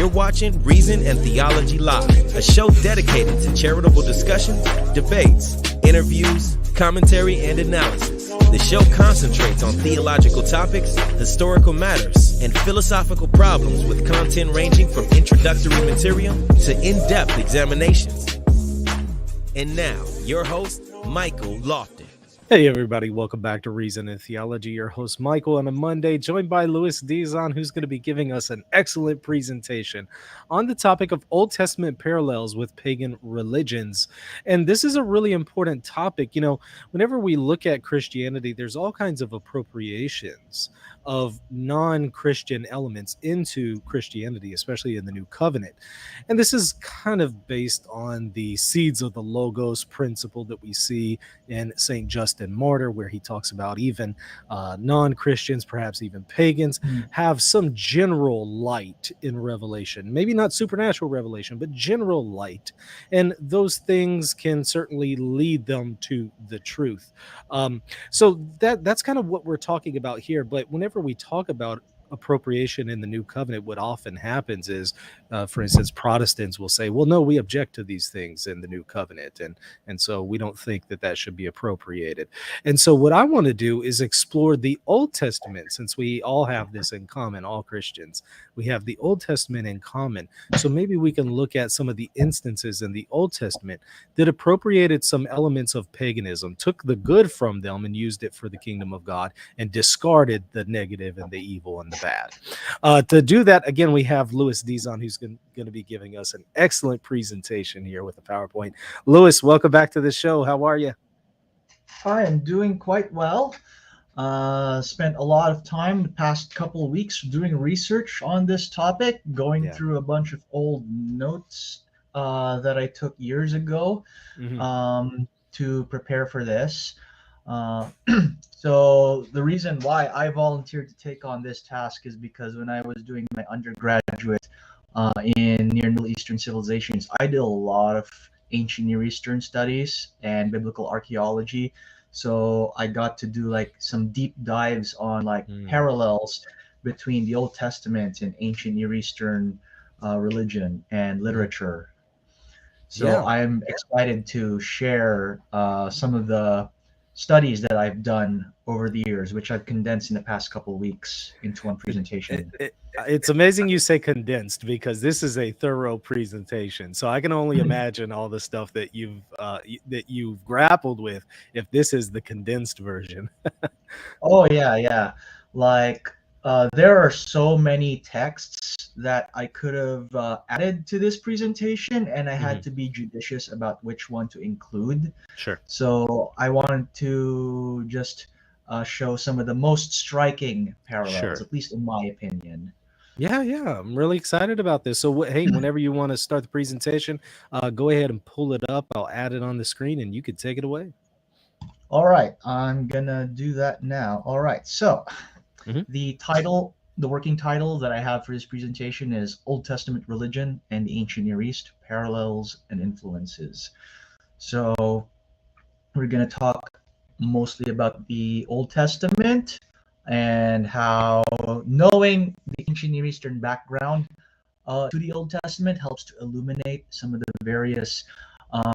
You're watching Reason and Theology Live, a show dedicated to charitable discussions, debates, interviews, commentary, and analysis. The show concentrates on theological topics, historical matters, and philosophical problems with content ranging from introductory material to in-depth examinations. And now, your host, Michael Lofton. Hey everybody, welcome back to Reason and Theology. Your host Michael on a Monday, joined by Luis Dizon, who's going to be giving us an excellent presentation on the topic of Old Testament parallels with pagan religions. And this is a really important topic. You know, whenever we look at Christianity, there's all kinds of appropriations of non-Christian elements into Christianity, especially in the New Covenant. And this is kind of based on the seeds of the Logos principle that we see in St. Justin Martyr, where he talks about even non-Christians, perhaps even pagans, have some general light in revelation. Maybe not supernatural revelation, but general light. And those things can certainly lead them to the truth. So that's kind of what we're talking about here. But whenever we talk about appropriation in the New Covenant, what often happens is, for instance, Protestants will say, well, no, we object to these things in the New Covenant, and so we don't think that should be appropriated. And so what I want to do is explore the Old Testament, since we all have this in common, all Christians. We have the Old Testament in common. So maybe we can look at some of the instances in the Old Testament that appropriated some elements of paganism, took the good from them and used it for the kingdom of God, and discarded the negative and the evil and the bad. To do that, again, we have Luis Dizon, who's going to be giving us an excellent presentation here with a PowerPoint. Luis, welcome back to the show. How are you? I am doing quite well. Spent a lot of time the past couple of weeks doing research on this topic, going through a bunch of old notes that I took years ago to prepare for this. So the reason why I volunteered to take on this task is because when I was doing my undergraduate in Near Middle Eastern civilizations, I did a lot of ancient Near Eastern studies and biblical archaeology. So I got to do like some deep dives on like parallels between the Old Testament and ancient Near Eastern religion and literature. So I'm excited to share some of the studies that I've done over the years, which I've condensed in the past couple of weeks into one presentation. It's amazing you say condensed, because this is a thorough presentation. So I can only imagine all the stuff that you've grappled with if this is the condensed version. Oh yeah. Like there are so many texts that I could have added to this presentation, and I had to be judicious about which one to include. Sure. So I wanted to just show some of the most striking parallels, at least in my opinion. Yeah, I'm really excited about this. So, hey, whenever you want to start the presentation, go ahead and pull it up. I'll add it on the screen, and you can take it away. All right, I'm gonna do that now. All right, so the working title that I have for this presentation is Old Testament Religion and the Ancient Near East, Parallels and Influences. So we're going to talk mostly about the Old Testament and how knowing the ancient Near Eastern background to the Old Testament helps to illuminate some of the various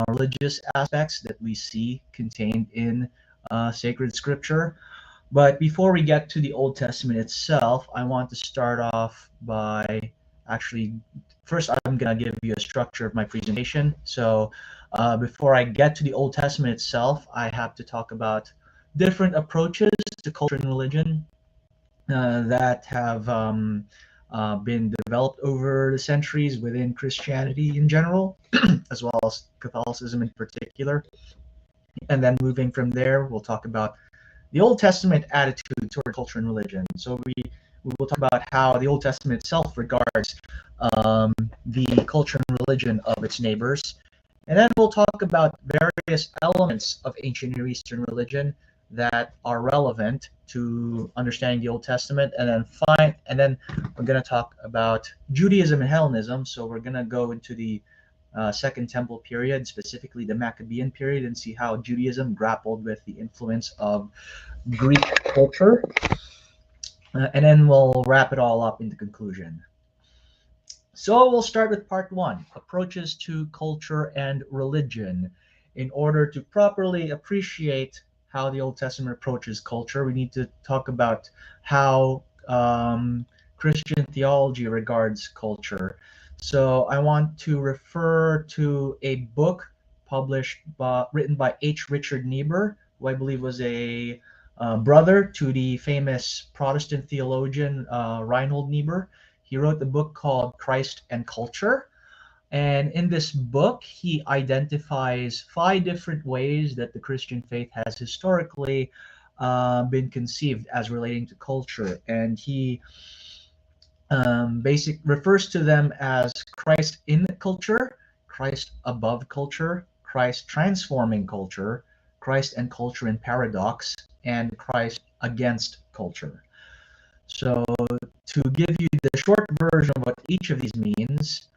religious aspects that we see contained in sacred scripture. But before we get to the Old Testament itself, I want to start off by first I'm going to give you a structure of my presentation. So before I get to the Old Testament itself, I have to talk about different approaches to culture and religion that have been developed over the centuries within Christianity in general, as well as Catholicism in particular. And then moving from there, we'll talk about the Old Testament attitude toward culture and religion. So we will talk about how the Old Testament itself regards the culture and religion of its neighbors. And then we'll talk about various elements of ancient Near Eastern religion that are relevant to understanding the Old Testament. And then we're going to talk about Judaism and Hellenism. So we're going to go into the Second Temple period, specifically the Maccabean period, and see how Judaism grappled with the influence of Greek culture. And then we'll wrap it all up into conclusion. So we'll start with part one, approaches to culture and religion. In order to properly appreciate how the Old Testament approaches culture, we need to talk about how Christian theology regards culture. So I want to refer to a book written by H. Richard Niebuhr, who I believe was a brother to the famous Protestant theologian Reinhold Niebuhr. He wrote the book called Christ and Culture. And in this book, he identifies 5 different ways that the Christian faith has historically been conceived as relating to culture. And he refers to them as Christ in culture, Christ above culture, Christ transforming culture, Christ and culture in paradox, and Christ against culture. So, to give you the short version of what each of these means,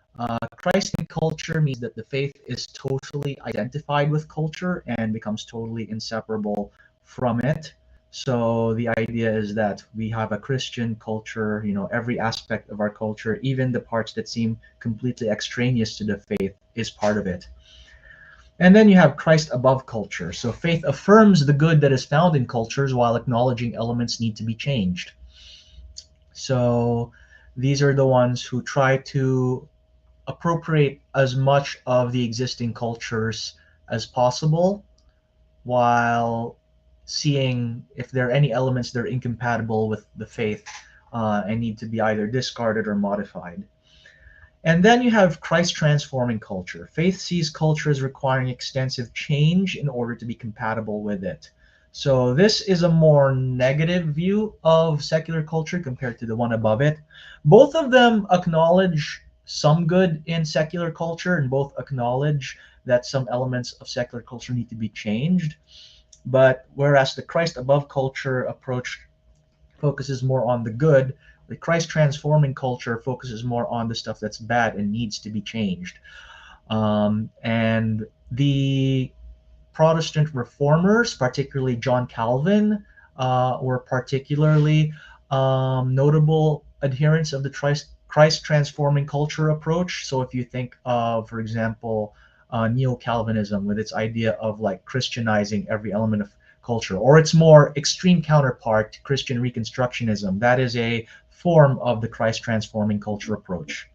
Christ in culture means that the faith is totally identified with culture and becomes totally inseparable from it. So the idea is that we have a Christian culture, every aspect of our culture, even the parts that seem completely extraneous to the faith, is part of it. And then you have Christ above culture. So faith affirms the good that is found in cultures while acknowledging elements need to be changed. So these are the ones who try to appropriate as much of the existing cultures as possible while seeing if there are any elements that are incompatible with the faith and need to be either discarded or modified. And then you have Christ transforming culture. Faith sees culture as requiring extensive change in order to be compatible with it. So this is a more negative view of secular culture compared to the one above it. Both of them acknowledge some good in secular culture, and both acknowledge that some elements of secular culture need to be changed. But whereas the Christ above culture approach focuses more on the good, the Christ transforming culture focuses more on the stuff that's bad and needs to be changed. And the Protestant reformers, particularly John Calvin, were particularly notable adherents of the Christ transforming culture approach. So if you think of, for example, neo-Calvinism with its idea of like Christianizing every element of culture, or its more extreme counterpart, Christian Reconstructionism, that is a form of the Christ transforming culture approach.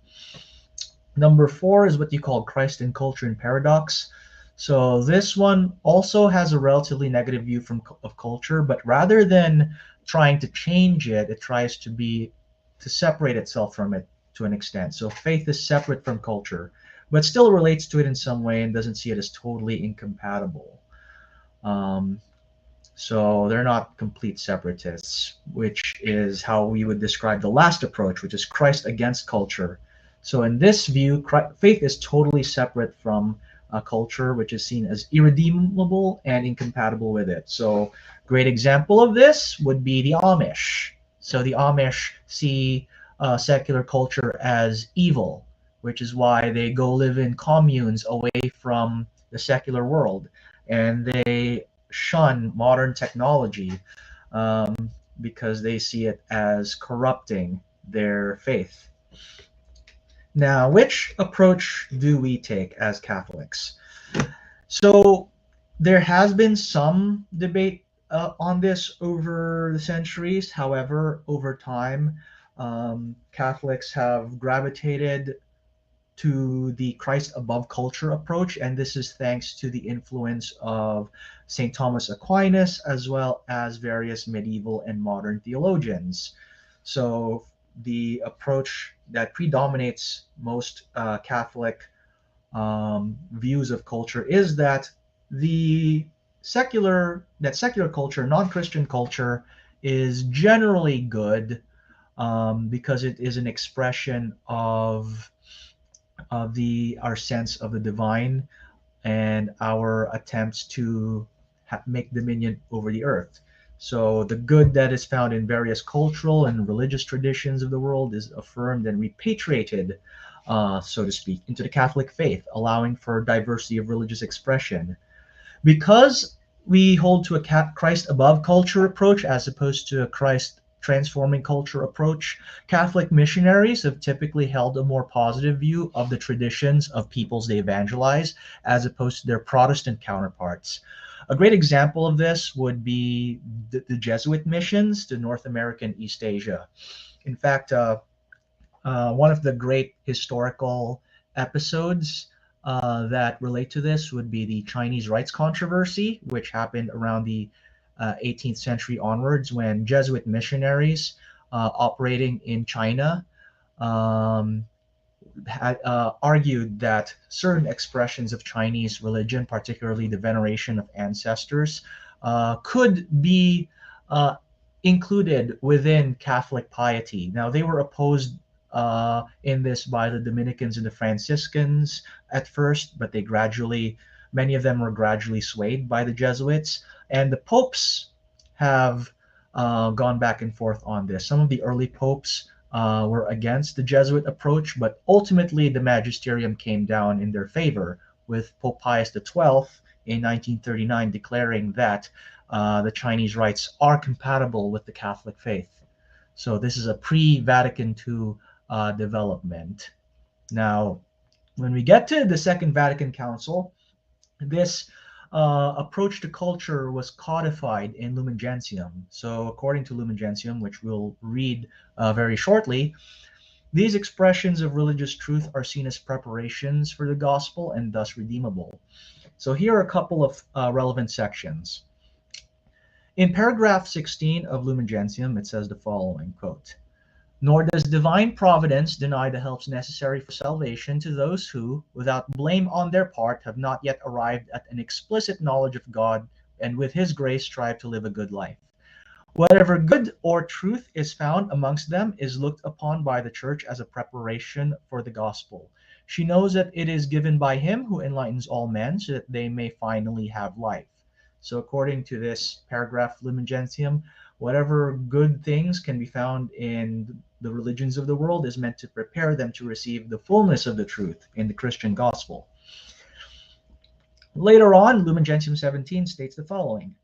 Number 4 is what you call Christ and culture in paradox. So this one also has a relatively negative view of culture, but rather than trying to change it, it tries to separate itself from it to an extent. So faith is separate from culture, but still relates to it in some way and doesn't see it as totally incompatible. So they're not complete separatists, which is how we would describe the last approach, which is Christ against culture. So in this view, faith is totally separate from a culture, which is seen as irredeemable and incompatible with it. So great example of this would be the Amish. So the Amish see secular culture as evil, which is why they go live in communes away from the secular world, and they shun modern technology because they see it as corrupting their faith. Now, which approach do we take as Catholics? So there has been some debate on this over the centuries. However, over time, Catholics have gravitated to the Christ above culture approach, and this is thanks to the influence of St. Thomas Aquinas as well as various medieval and modern theologians. So the approach that predominates most Catholic views of culture is that secular culture, non-Christian culture, is generally good because it is an expression of our sense of the divine and our attempts to make dominion over the earth. So the good that is found in various cultural and religious traditions of the world is affirmed and repatriated, so to speak, into the Catholic faith, allowing for diversity of religious expression. Because we hold to a Christ above culture approach as opposed to a Christ transforming culture approach, Catholic missionaries have typically held a more positive view of the traditions of peoples they evangelize as opposed to their Protestant counterparts. A great example of this would be the Jesuit missions to North America and East Asia. In fact, one of the great historical episodes that relate to this would be the Chinese rights controversy, which happened around the 18th century onwards when Jesuit missionaries operating in China um, had argued that certain expressions of Chinese religion, particularly the veneration of ancestors, could be included within Catholic piety. Now, they were opposed in this by the Dominicans and the Franciscans at first, but many of them were gradually swayed by the Jesuits. And the popes have gone back and forth on this. Some of the early popes were against the Jesuit approach, but ultimately the magisterium came down in their favor, with Pope Pius XII in 1939 declaring that the Chinese rites are compatible with the Catholic faith. So this is a pre-Vatican II development. Now, when we get to the Second Vatican Council, this approach to culture was codified in Lumen Gentium. So, according to Lumen Gentium, which we'll read very shortly, these expressions of religious truth are seen as preparations for the gospel and thus redeemable. So, here are a couple of relevant sections. In paragraph 16 of Lumen Gentium, it says the following, quote, "Nor does divine providence deny the helps necessary for salvation to those who, without blame on their part, have not yet arrived at an explicit knowledge of God and with his grace strive to live a good life. Whatever good or truth is found amongst them is looked upon by the Church as a preparation for the gospel. She knows that it is given by him who enlightens all men so that they may finally have life." So according to this paragraph, Lumen Gentium, whatever good things can be found in the religions of the world is meant to prepare them to receive the fullness of the truth in the Christian gospel. Later on, Lumen Gentium 17 states the following: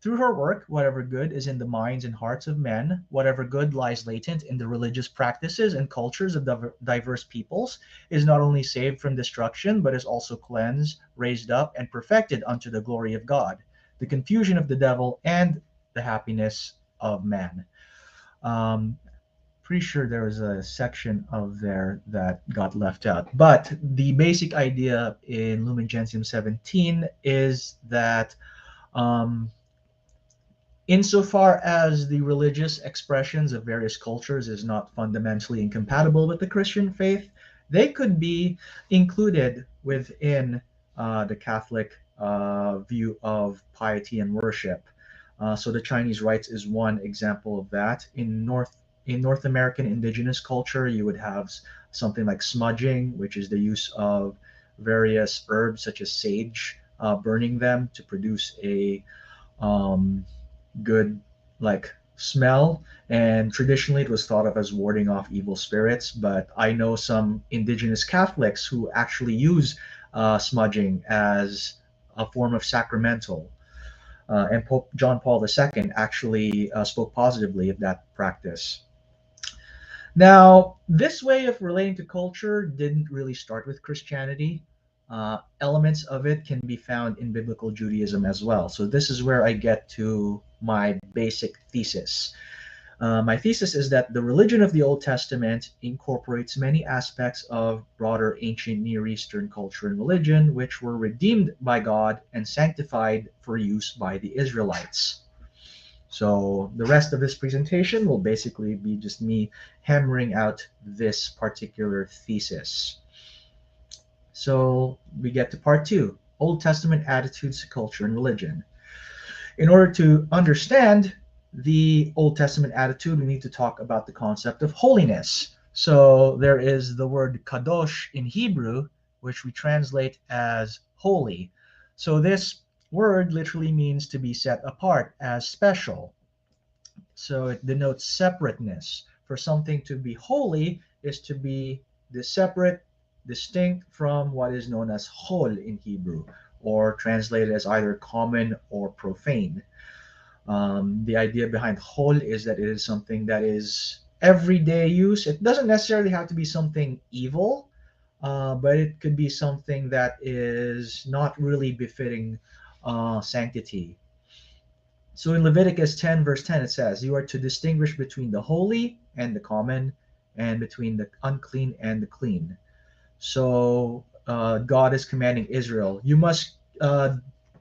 "Through her work, whatever good is in the minds and hearts of men, whatever good lies latent in the religious practices and cultures of diverse peoples, is not only saved from destruction, but is also cleansed, raised up, and perfected unto the glory of God, the confusion of the devil, and the happiness of man." Pretty sure there was a section of there that got left out. But the basic idea in Lumen Gentium 17 is that insofar as the religious expressions of various cultures is not fundamentally incompatible with the Christian faith, they could be included within the Catholic view of piety and worship. So the Chinese rites is one example of that. In North American indigenous culture, you would have something like smudging, which is the use of various herbs such as sage, burning them to produce a good smell, and traditionally it was thought of as warding off evil spirits. But I know some indigenous Catholics who actually use smudging as a form of sacramental, and Pope John Paul II actually spoke positively of that practice. Now, this way of relating to culture didn't really start with Christianity. Elements of it can be found in biblical Judaism as well. So this is where I get to my basic thesis. My thesis is that the religion of the Old Testament incorporates many aspects of broader ancient Near Eastern culture and religion, which were redeemed by God and sanctified for use by the Israelites. So the rest of this presentation will basically be just me hammering out this particular thesis. So we get to part 2, Old Testament attitudes to culture and religion. In order to understand the Old Testament attitude, we need to talk about the concept of holiness. So there is the word kadosh in Hebrew, which we translate as holy. So this word literally means to be set apart as special. So it denotes separateness. For something to be holy is to be separate, distinct from what is known as chol in Hebrew, or translated as either common or profane. The idea behind chol is that it is something that is everyday use. It doesn't necessarily have to be something evil, but it could be something that is not really befitting sanctity. So in Leviticus 10, verse 10, it says, "You are to distinguish between the holy and the common, and between the unclean and the clean." So God is commanding Israel, you must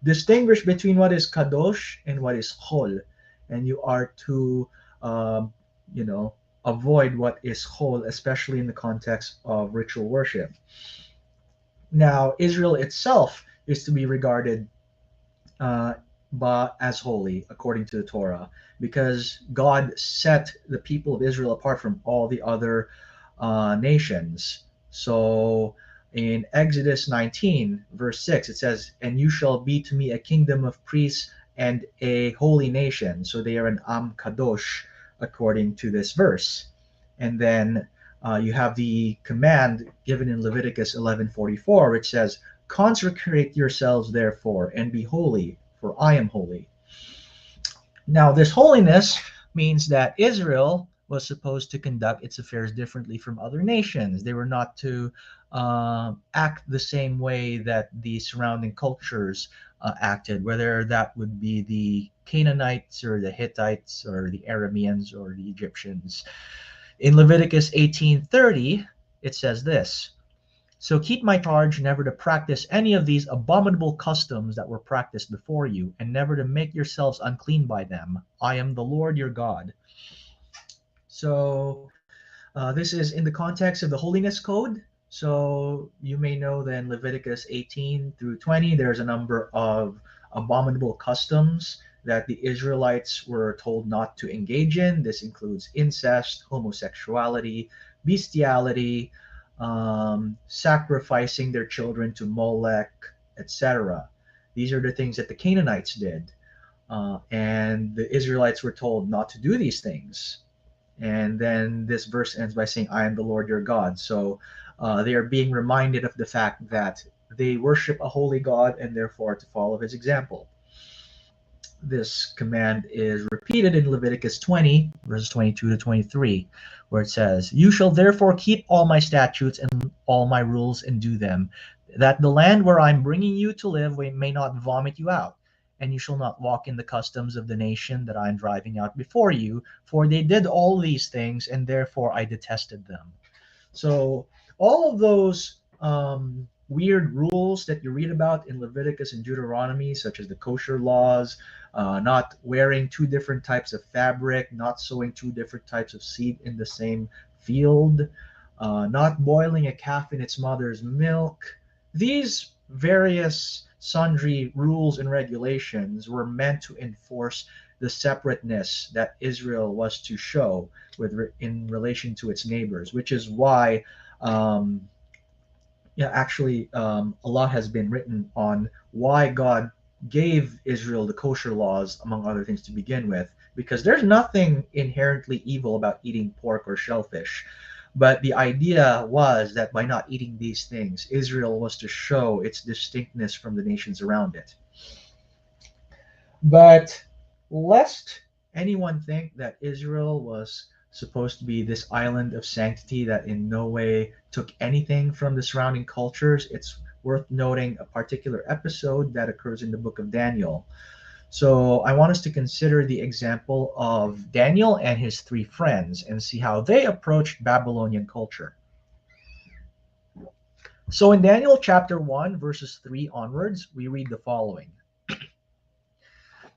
distinguish between what is kadosh and what is chol, and you are to, um, you know, avoid what is chol, especially in the context of ritual worship. Now, Israel itself is to be regarded uh, as holy according to the Torah, because God set the people of Israel apart from all the other nations. So in Exodus 19, verse 6, it says, "And you shall be to me a kingdom of priests and a holy nation." So they are an Am Kadosh according to this verse. And then you have the command given in Leviticus 11:44, which says, "Consecrate yourselves, therefore, and be holy, for I am holy." Now, this holiness means that Israel was supposed to conduct its affairs differently from other nations. They were not to act the same way that the surrounding cultures acted, whether that would be the Canaanites or the Hittites or the Arameans or the Egyptians. In Leviticus 18:30, it says this: "So keep my charge never to practice any of these abominable customs that were practiced before you, and never to make yourselves unclean by them. I am the Lord your God." So this is in the context of the Holiness Code. So you may know that in Leviticus 18 through 20, there's a number of abominable customs that the Israelites were told not to engage in. This includes incest, homosexuality, bestiality, sacrificing their children to Molech, etc. These are the things that the Canaanites did. And the Israelites were told not to do these things. And then this verse ends by saying, "I am the Lord your God." So they are being reminded of the fact that they worship a holy God and therefore to follow his example. This command is repeated in Leviticus 20, verses 22 to 23, where it says, "You shall therefore keep all my statutes and all my rules and do them, that the land where I'm bringing you to live may not vomit you out. And you shall not walk in the customs of the nation that I'm driving out before you, for they did all these things, and therefore I detested them." So all of those weird rules that you read about in Leviticus and Deuteronomy, such as the kosher laws, not wearing two different types of fabric, not sowing two different types of seed in the same field, not boiling a calf in its mother's milk, these various sundry rules and regulations were meant to enforce the separateness that Israel was to show in relation to its neighbors, which is why a lot has been written on why God gave Israel the kosher laws, among other things, to begin with, because there's nothing inherently evil about eating pork or shellfish. But the idea was that by not eating these things, Israel was to show its distinctness from the nations around it. But lest anyone think that Israel was supposed to be this island of sanctity that in no way took anything from the surrounding cultures, it's worth noting a particular episode that occurs in the book of Daniel. So I want us to consider the example of Daniel and his three friends and see how they approached Babylonian culture. So in Daniel chapter 1, verses 3 onwards, we read the following.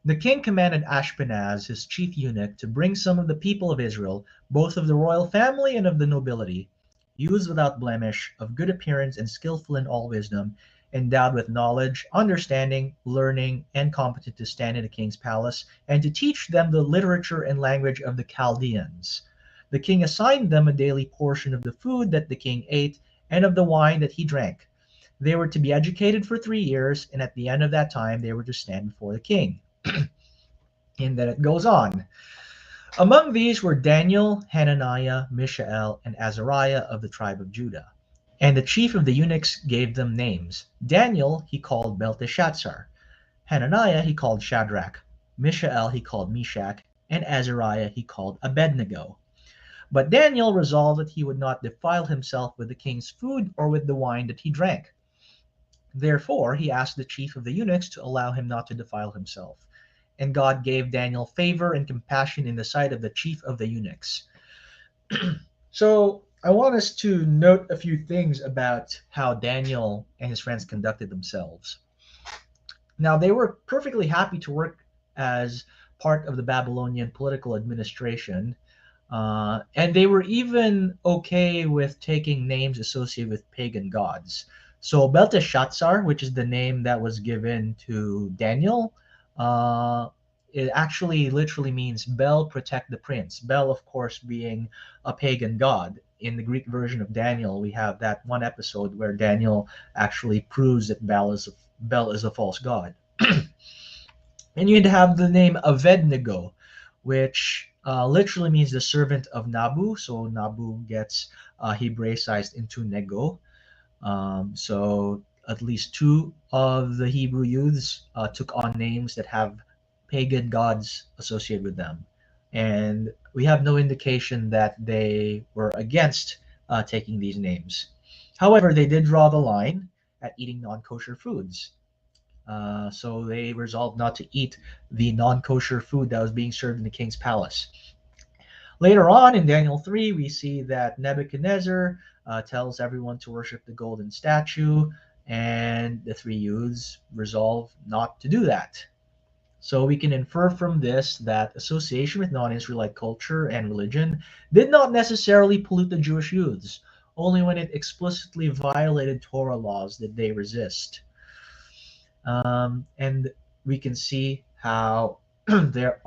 "The king commanded Ashpenaz, his chief eunuch, to bring some of the people of Israel, both of the royal family and of the nobility, youths without blemish, of good appearance and skillful in all wisdom, endowed with knowledge, understanding, learning, and competent to stand in the king's palace, and to teach them the literature and language of the Chaldeans. The king assigned them a daily portion of the food that the king ate and of the wine that he drank. They were to be educated for 3 years, and at the end of that time they were to stand before the king." And then it goes on. "Among these were Daniel, Hananiah, Mishael, and Azariah of the tribe of Judah. And the chief of the eunuchs gave them names. Daniel he called Belteshazzar. Hananiah he called Shadrach. Mishael he called Meshach, and Azariah he called Abednego. But Daniel resolved that he would not defile himself with the king's food or with the wine that he drank. Therefore, he asked the chief of the eunuchs to allow him not to defile himself. And God gave Daniel favor and compassion in the sight of the chief of the eunuchs. So, I want us to note a few things about how Daniel and his friends conducted themselves. Now, they were perfectly happy to work as part of the Babylonian political administration, and they were even okay with taking names associated with pagan gods. So Belteshazzar, which is the name that was given to Daniel, uh, it actually literally means Bel, protect the prince. Bel, of course, being a pagan god. In the Greek version of Daniel, we have that one episode where Daniel actually proves that Bel is a false god. And you'd have the name Abednego, which literally means the servant of Nabu. So Nabu gets Hebraicized into Nego. So at least two of the Hebrew youths took on names that have pagan gods associated with them. And we have no indication that they were against taking these names. However, they did draw the line at eating non kosher foods. So they resolved not to eat the non kosher food that was being served in the king's palace. Later on in Daniel 3, we see that Nebuchadnezzar tells everyone to worship the golden statue, and the three youths resolve not to do that. So we can infer from this that association with non Israelite culture and religion did not necessarily pollute the Jewish youths. Only when it explicitly violated Torah laws did they resist. And we can see how there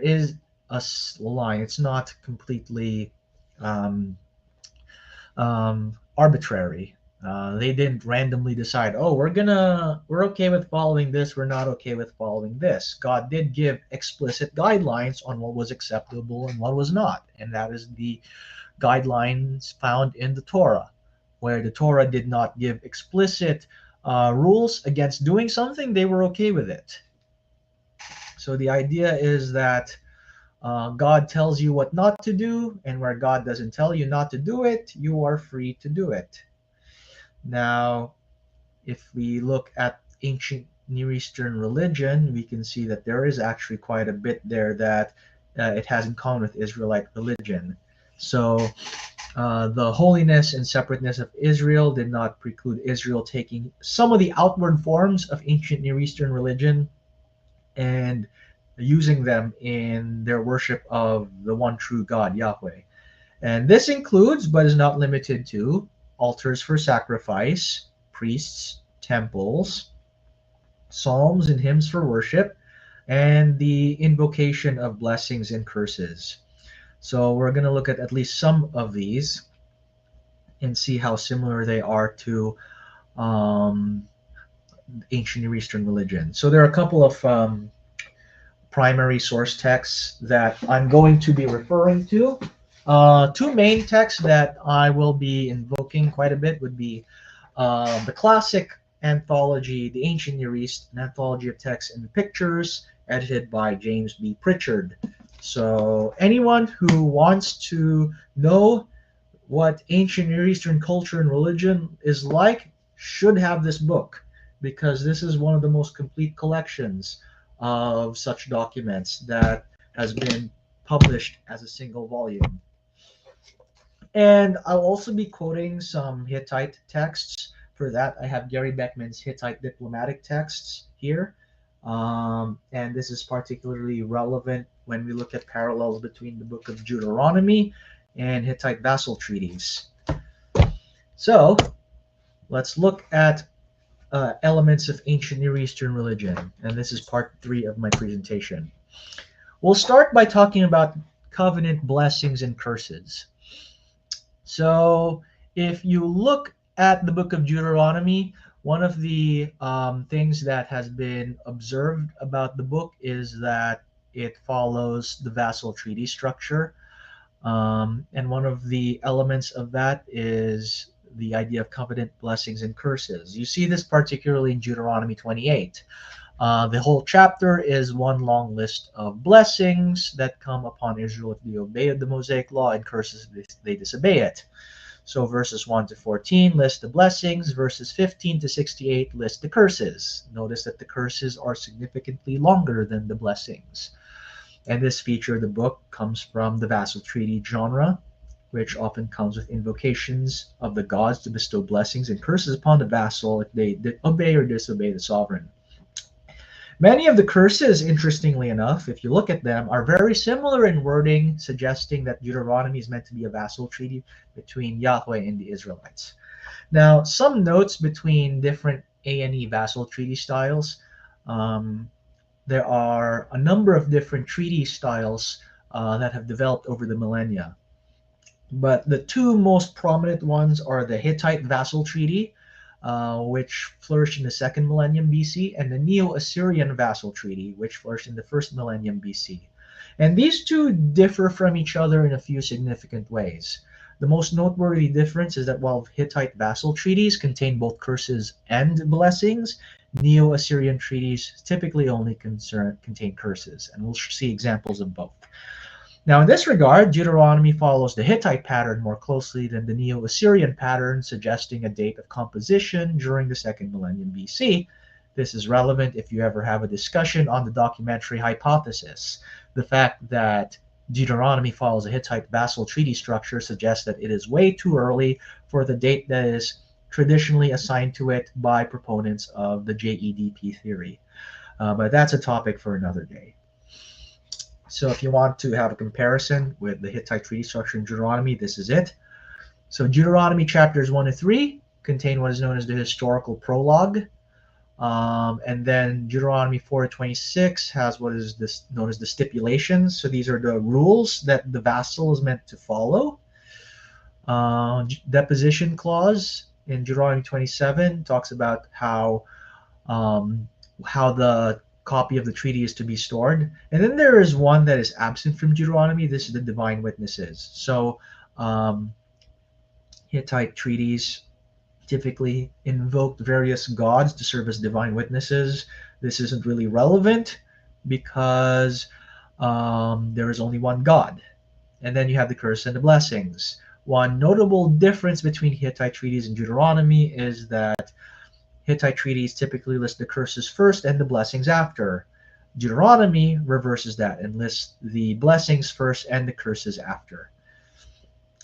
is a line. It's not completely arbitrary. They didn't randomly decide, oh, we're okay with following this, we're not okay with following this. God did give explicit guidelines on what was acceptable and what was not, and that is the guidelines found in the Torah. Where the Torah did not give explicit rules against doing something, they were okay with it. So the idea is that God tells you what not to do, and where God doesn't tell you not to do it, you are free to do it. Now, if we look at ancient Near Eastern religion, we can see that there is actually quite a bit there that it has in common with Israelite religion. So the holiness and separateness of Israel did not preclude Israel taking some of the outward forms of ancient Near Eastern religion and using them in their worship of the one true God, Yahweh. And this includes, but is not limited to, altars for sacrifice, priests, temples, psalms and hymns for worship, and the invocation of blessings and curses. So we're going to look at least some of these and see how similar they are to ancient Near Eastern religion. So there are a couple of primary source texts that I'm going to be referring to. Two main texts that I will be invoking quite a bit would be the classic anthology, The Ancient Near East, an anthology of texts and pictures, edited by James B. Pritchard. So anyone who wants to know what ancient Near Eastern culture and religion is like should have this book, because this is one of the most complete collections of such documents that has been published as a single volume. And I'll also be quoting some Hittite texts. For that, I have Gary Beckman's Hittite diplomatic texts here. And this is particularly relevant when we look at parallels between the book of Deuteronomy and Hittite vassal treaties. So let's look at elements of ancient Near Eastern religion. And this is part 3 of my presentation. We'll start by talking about covenant blessings and curses. So if you look at the book of Deuteronomy, one of the things that has been observed about the book is that it follows the vassal treaty structure. And one of the elements of that is the idea of covenant blessings and curses. You see this particularly in Deuteronomy 28. The whole chapter is one long list of blessings that come upon Israel if they obey the Mosaic law, and curses if they disobey it. So verses 1 to 14 list the blessings, verses 15 to 68 list the curses. Notice that the curses are significantly longer than the blessings. And this feature of the book comes from the vassal treaty genre, which often comes with invocations of the gods to bestow blessings and curses upon the vassal if they obey or disobey the sovereign. Many of the curses, interestingly enough, if you look at them, are very similar in wording, suggesting that Deuteronomy is meant to be a vassal treaty between Yahweh and the Israelites. Now, some notes between different A&E vassal treaty styles. There are a number of different treaty styles that have developed over the millennia. But the two most prominent ones are the Hittite vassal treaty, which flourished in the second millennium BC, and the Neo-Assyrian vassal treaty, which flourished in the first millennium BC. And these two differ from each other in a few significant ways. The most noteworthy difference is that while Hittite vassal treaties contain both curses and blessings, Neo-Assyrian treaties typically only contain curses, and we'll see examples of both. Now, in this regard, Deuteronomy follows the Hittite pattern more closely than the Neo-Assyrian pattern, suggesting a date of composition during the second millennium BC. This is relevant if you ever have a discussion on the documentary hypothesis. The fact that Deuteronomy follows a Hittite vassal treaty structure suggests that it is way too early for the date that is traditionally assigned to it by proponents of the JEDP theory. But that's a topic for another day. So if you want to have a comparison with the Hittite treaty structure in Deuteronomy, this is it. So Deuteronomy chapters 1 to 3 contain what is known as the historical prologue. And then Deuteronomy 4 to 26 has what is known as the stipulations. So these are the rules that the vassal is meant to follow. Deposition clause in Deuteronomy 27 talks about how the copy of the treaty is to be stored. And then there is one that is absent from Deuteronomy. This is the divine witnesses. So Hittite treaties typically invoked various gods to serve as divine witnesses. This isn't really relevant because there is only one God. And then you have the curse and the blessings. One notable difference between Hittite treaties and Deuteronomy is that Hittite treaties typically list the curses first and the blessings after. Deuteronomy reverses that and lists the blessings first and the curses after.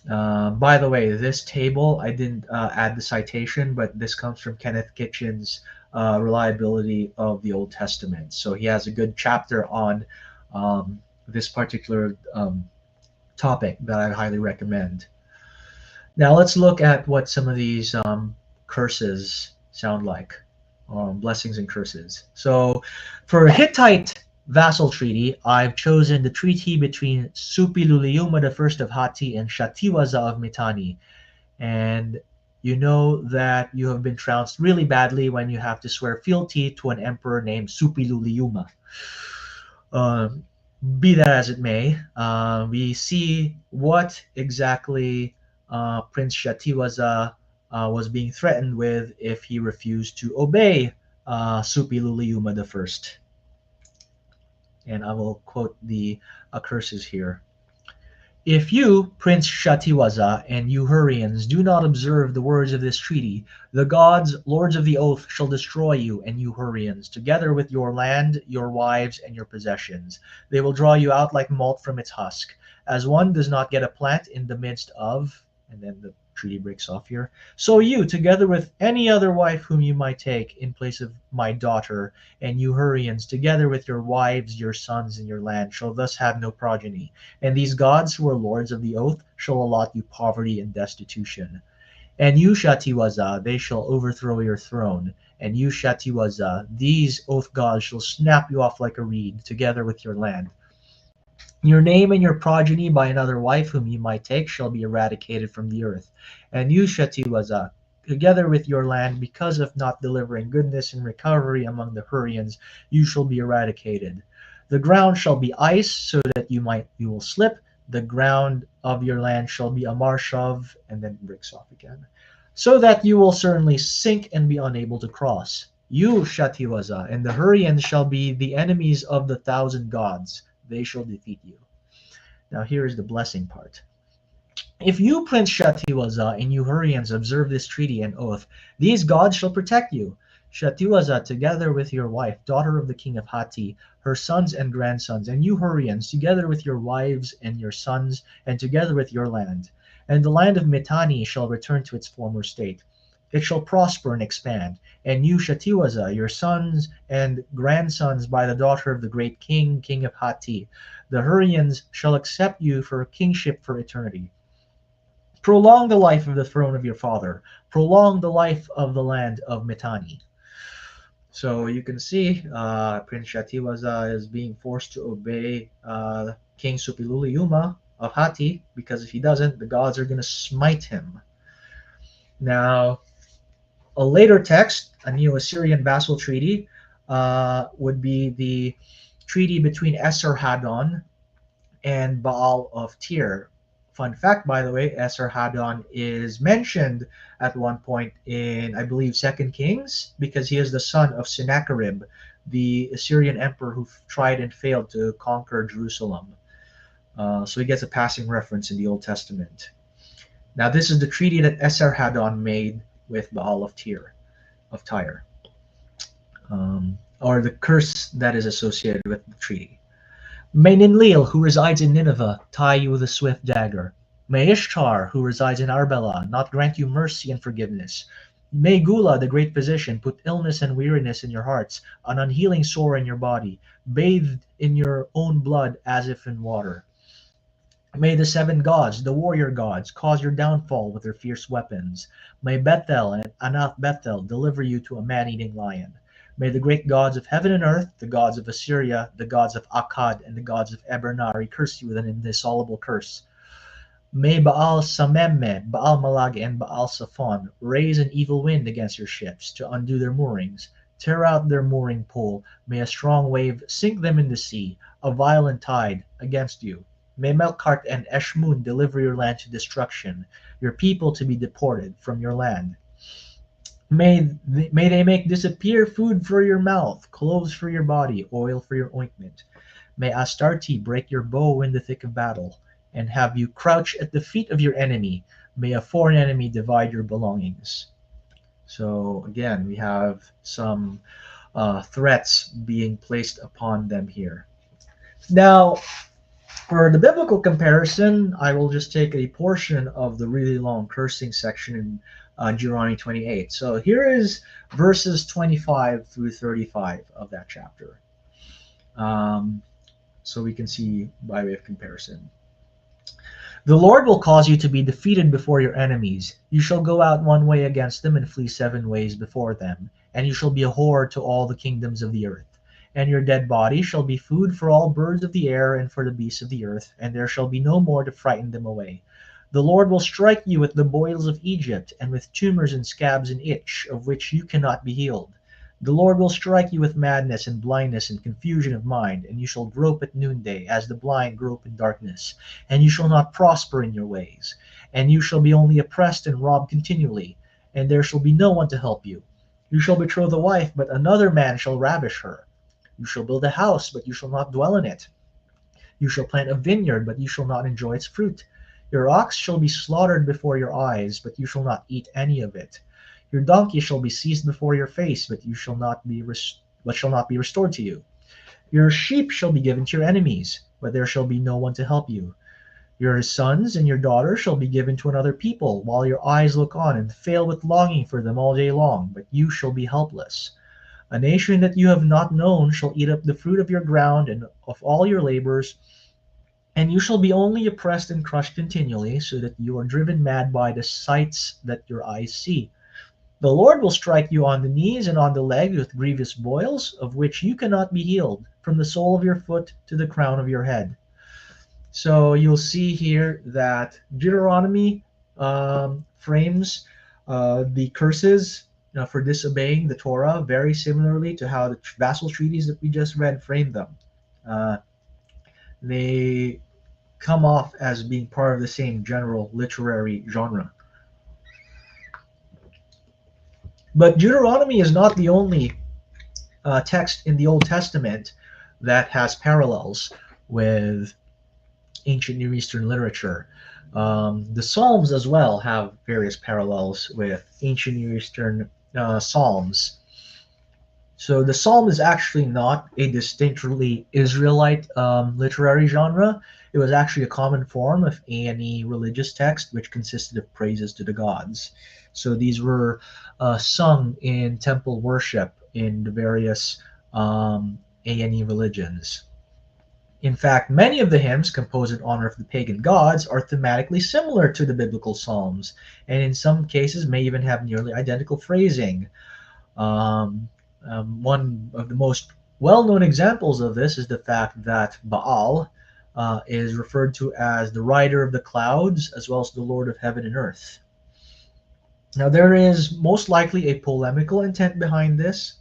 By the way, this table, I didn't add the citation, but this comes from Kenneth Kitchen's Reliability of the Old Testament. So he has a good chapter on this particular topic that I highly recommend. Now let's look at what some of these curses sound like, blessings and curses. So for Hittite vassal treaty, I've chosen the treaty between Suppiluliuma I of Hatti and Shatiwaza of Mitanni. And you know that you have been trounced really badly when you have to swear fealty to an emperor named Suppiluliuma. Be that as it may, we see what exactly Prince Shatiwaza was being threatened with if he refused to obey Suppiluliuma I. And I will quote the curses here. If you, Prince Shatiwaza, and you Hurrians, do not observe the words of this treaty, the gods, lords of the oath, shall destroy you and you Hurrians, together with your land, your wives, and your possessions. They will draw you out like malt from its husk. As one does not get a plant in the midst of, and then the treaty breaks off here. So you, together with any other wife whom you might take in place of my daughter, and you Hurrians, together with your wives, your sons, and your land, shall thus have no progeny. And these gods who are lords of the oath shall allot you poverty and destitution. And you, Shatiwaza, they shall overthrow your throne. And you, Shatiwaza, these oath gods shall snap you off like a reed, together with your land. Your name and your progeny by another wife whom you might take shall be eradicated from the earth. And you, Shatiwaza, together with your land, because of not delivering goodness and recovery among the Hurrians, you shall be eradicated. The ground shall be ice, so that you will slip. The ground of your land shall be a marsh of, and then breaks off again, so that you will certainly sink and be unable to cross. You, Shatiwaza, and the Hurrians shall be the enemies of the 1,000 gods. They shall defeat you. Now here is the blessing part. If you, Prince Shatiwaza, and you Hurrians observe this treaty and oath, these gods shall protect you. Shatiwaza, together with your wife, daughter of the king of Hatti, her sons and grandsons, and you Hurrians, together with your wives and your sons, and together with your land. And the land of Mitanni shall return to its former state. It shall prosper and expand. And you, Shatiwaza, your sons and grandsons by the daughter of the great king, king of Hatti, the Hurrians shall accept you for kingship for eternity. Prolong the life of the throne of your father. Prolong the life of the land of Mitanni. So you can see Prince Shatiwaza is being forced to obey King Supiluliyuma of Hatti, because if he doesn't, the gods are going to smite him. Now, a later text, a Neo-Assyrian vassal treaty, would be the treaty between Esarhaddon and Baal of Tyr. Fun fact, by the way, Esarhaddon is mentioned at one point in, I believe, 2 Kings, because he is the son of Sennacherib, the Assyrian emperor who tried and failed to conquer Jerusalem. So he gets a passing reference in the Old Testament. Now, this is the treaty that Esarhaddon made with Baal of Tyr, or the curse that is associated with the treaty. May Ninlil, who resides in Nineveh, tie you with a swift dagger. May Ishtar, who resides in Arbela, not grant you mercy and forgiveness. May Gula, the great physician, put illness and weariness in your hearts, an unhealing sore in your body, bathed in your own blood as if in water. May the 7 gods, the warrior gods, cause your downfall with their fierce weapons. May Bethel and Anath Bethel deliver you to a man-eating lion. May the great gods of heaven and earth, the gods of Assyria, the gods of Akkad, and the gods of Ebernari curse you with an indissoluble curse. May Baal Samemme, Baal Malag, and Baal Saphon raise an evil wind against your ships to undo their moorings. Tear out their mooring pole. May a strong wave sink them in the sea, a violent tide against you. May Melkart and Eshmun deliver your land to destruction, your people to be deported from your land. May they make disappear food for your mouth, clothes for your body, oil for your ointment. May Astarte break your bow in the thick of battle, and have you crouch at the feet of your enemy. May a foreign enemy divide your belongings. So again, we have some threats being placed upon them here. Now, for the biblical comparison, I will just take a portion of the really long cursing section in Deuteronomy 28. So here is verses 25 through 35 of that chapter. So we can see by way of comparison. The Lord will cause you to be defeated before your enemies. You shall go out one way against them and flee 7 ways before them, and you shall be a horror to all the kingdoms of the earth. And your dead body shall be food for all birds of the air and for the beasts of the earth, and there shall be no more to frighten them away. The Lord will strike you with the boils of Egypt, and with tumors and scabs and itch, of which you cannot be healed. The Lord will strike you with madness and blindness and confusion of mind, and you shall grope at noonday, as the blind grope in darkness, and you shall not prosper in your ways. And you shall be only oppressed and robbed continually, and there shall be no one to help you. You shall betroth a wife, but another man shall ravish her. You shall build a house, but you shall not dwell in it. You shall plant a vineyard, but you shall not enjoy its fruit. Your ox shall be slaughtered before your eyes, but you shall not eat any of it. Your donkey shall be seized before your face, but shall not be restored to you. Your sheep shall be given to your enemies, but there shall be no one to help you. Your sons and your daughters shall be given to another people, while your eyes look on and fail with longing for them all day long, but you shall be helpless. A nation that you have not known shall eat up the fruit of your ground and of all your labors, and you shall be only oppressed and crushed continually, so that you are driven mad by the sights that your eyes see. The Lord will strike you on the knees and on the legs with grievous boils, of which you cannot be healed, from the sole of your foot to the crown of your head. So you'll see here that Deuteronomy frames the curses for disobeying the Torah very similarly to how the vassal treaties that we just read frame them. They come off as being part of the same general literary genre. But Deuteronomy is not the only text in the Old Testament that has parallels with ancient Near Eastern literature. The Psalms as well have various parallels with ancient Near Eastern Psalms. So the Psalm is actually not a distinctly Israelite literary genre. It was actually a common form of A&E religious text, which consisted of praises to the gods. So these were sung in temple worship in the various A&E religions. In fact, many of the hymns composed in honor of the pagan gods are thematically similar to the biblical psalms, and in some cases may even have nearly identical phrasing. Um, One of the most well-known examples of this is the fact that Baal is referred to as the rider of the clouds as well as the Lord of heaven and earth. Now, there is most likely a polemical intent behind this.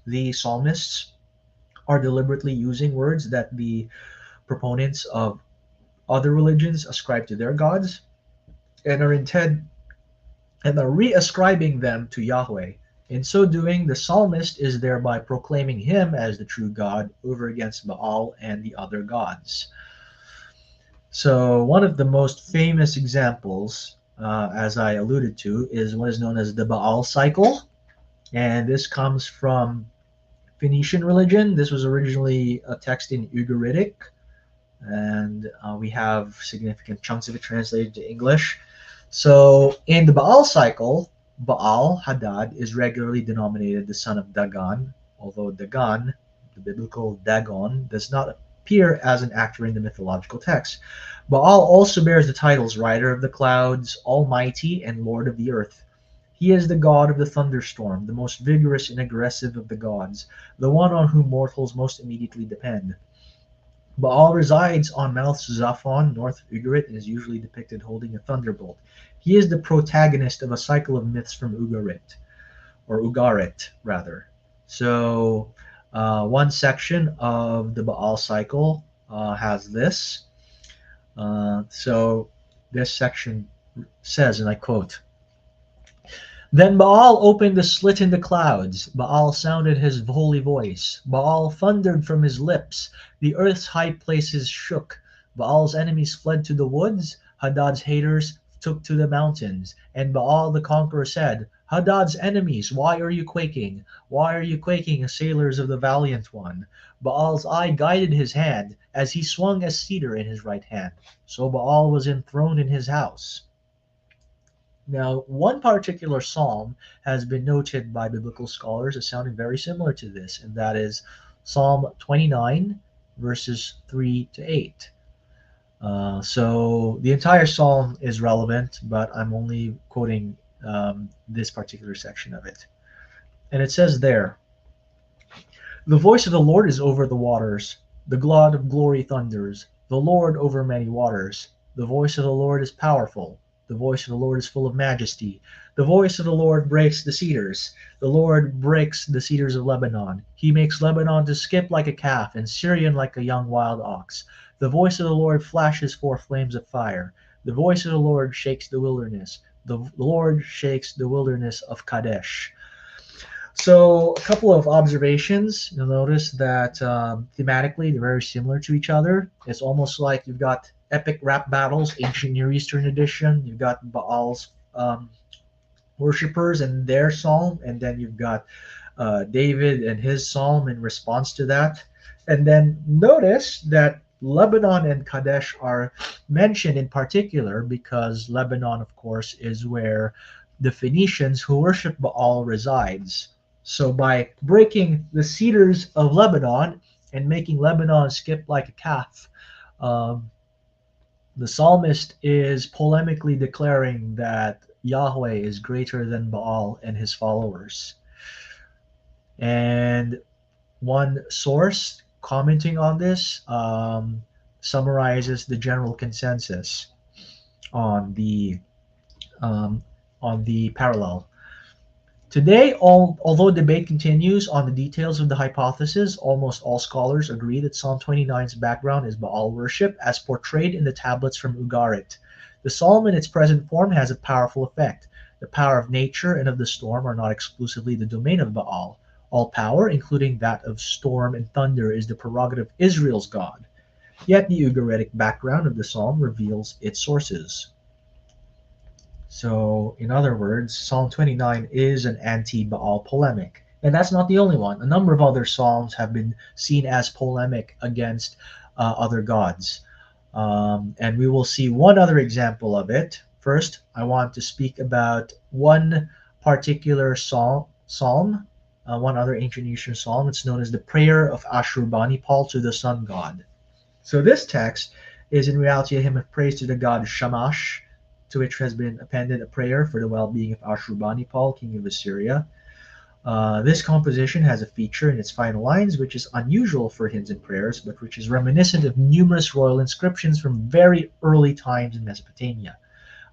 The psalmists are deliberately using words that the proponents of other religions ascribe to their gods and are reascribing them to Yahweh. In so doing, the psalmist is thereby proclaiming him as the true God over against Baal and the other gods. So, one of the most famous examples, as I alluded to, is what is known as the Baal cycle. And this comes from Phoenician religion. This was originally a text in Ugaritic, and we have significant chunks of it translated to English. So, in the Baal cycle, Baal Hadad is regularly denominated the son of Dagon, although Dagon, the biblical Dagon, does not appear as an actor in the mythological text. Baal also bears the titles Rider of the Clouds, Almighty, and Lord of the Earth. He is the god of the thunderstorm, the most vigorous and aggressive of the gods, the one on whom mortals most immediately depend. Baal resides on Mount Zaphon, north of Ugarit, and is usually depicted holding a thunderbolt. He is the protagonist of a cycle of myths from Ugarit, or Ugarit, rather. So, one section of the Baal cycle has this. So, this section says, and I quote, "Then Baal opened a slit in the clouds. Baal sounded his holy voice. Baal thundered from his lips. The earth's high places shook. Baal's enemies fled to the woods. Hadad's haters took to the mountains. And Baal the conqueror said, 'Hadad's enemies, why are you quaking? Why are you quaking, sailors of the valiant one?' Baal's eye guided his hand, as he swung a cedar in his right hand. So Baal was enthroned in his house." Now, one particular psalm has been noted by biblical scholars as sounding very similar to this, and that is Psalm 29, verses 3 to 8. So the entire psalm is relevant, but I'm only quoting this particular section of it. And it says there, "The voice of the Lord is over the waters. The God of glory thunders. The Lord over many waters. The voice of the Lord is powerful. The voice of the Lord is full of majesty. The voice of the Lord breaks the cedars. The Lord breaks the cedars of Lebanon. He makes Lebanon to skip like a calf and Syrian like a young wild ox. The voice of the Lord flashes forth flames of fire. The voice of the Lord shakes the wilderness. The Lord shakes the wilderness of Kadesh." So, a couple of observations. You'll notice that thematically they're very similar to each other. It's almost like you've got epic rap battles, ancient Near Eastern edition. You've got Baal's worshippers and their psalm, and then you've got David and his psalm in response to that. And then notice that Lebanon and Kadesh are mentioned in particular because Lebanon, of course, is where the Phoenicians who worship Baal resides. So by breaking the cedars of Lebanon and making Lebanon skip like a calf, the psalmist is polemically declaring that Yahweh is greater than Baal and his followers. And one source commenting on this summarizes the general consensus on the parallel. Today, although debate continues on the details of the hypothesis, almost all scholars agree that Psalm 29's background is Baal worship as portrayed in the tablets from Ugarit. The psalm in its present form has a powerful effect. The power of nature and of the storm are not exclusively the domain of Baal. All power, including that of storm and thunder, is the prerogative of Israel's God. Yet the Ugaritic background of the psalm reveals its sources. So, in other words, Psalm 29 is an anti-Baal polemic. And that's not the only one. A number of other psalms have been seen as polemic against other gods. And we will see one other example of it. First, I want to speak about one particular psalm, one other ancient Eastern psalm. It's known as the Prayer of Ashurbanipal to the sun god. So this text is in reality a hymn of praise to the god Shamash, to which has been appended a prayer for the well-being of Ashurbanipal, king of Assyria. This composition has a feature in its final lines which is unusual for hymns and prayers, but which is reminiscent of numerous royal inscriptions from very early times in Mesopotamia.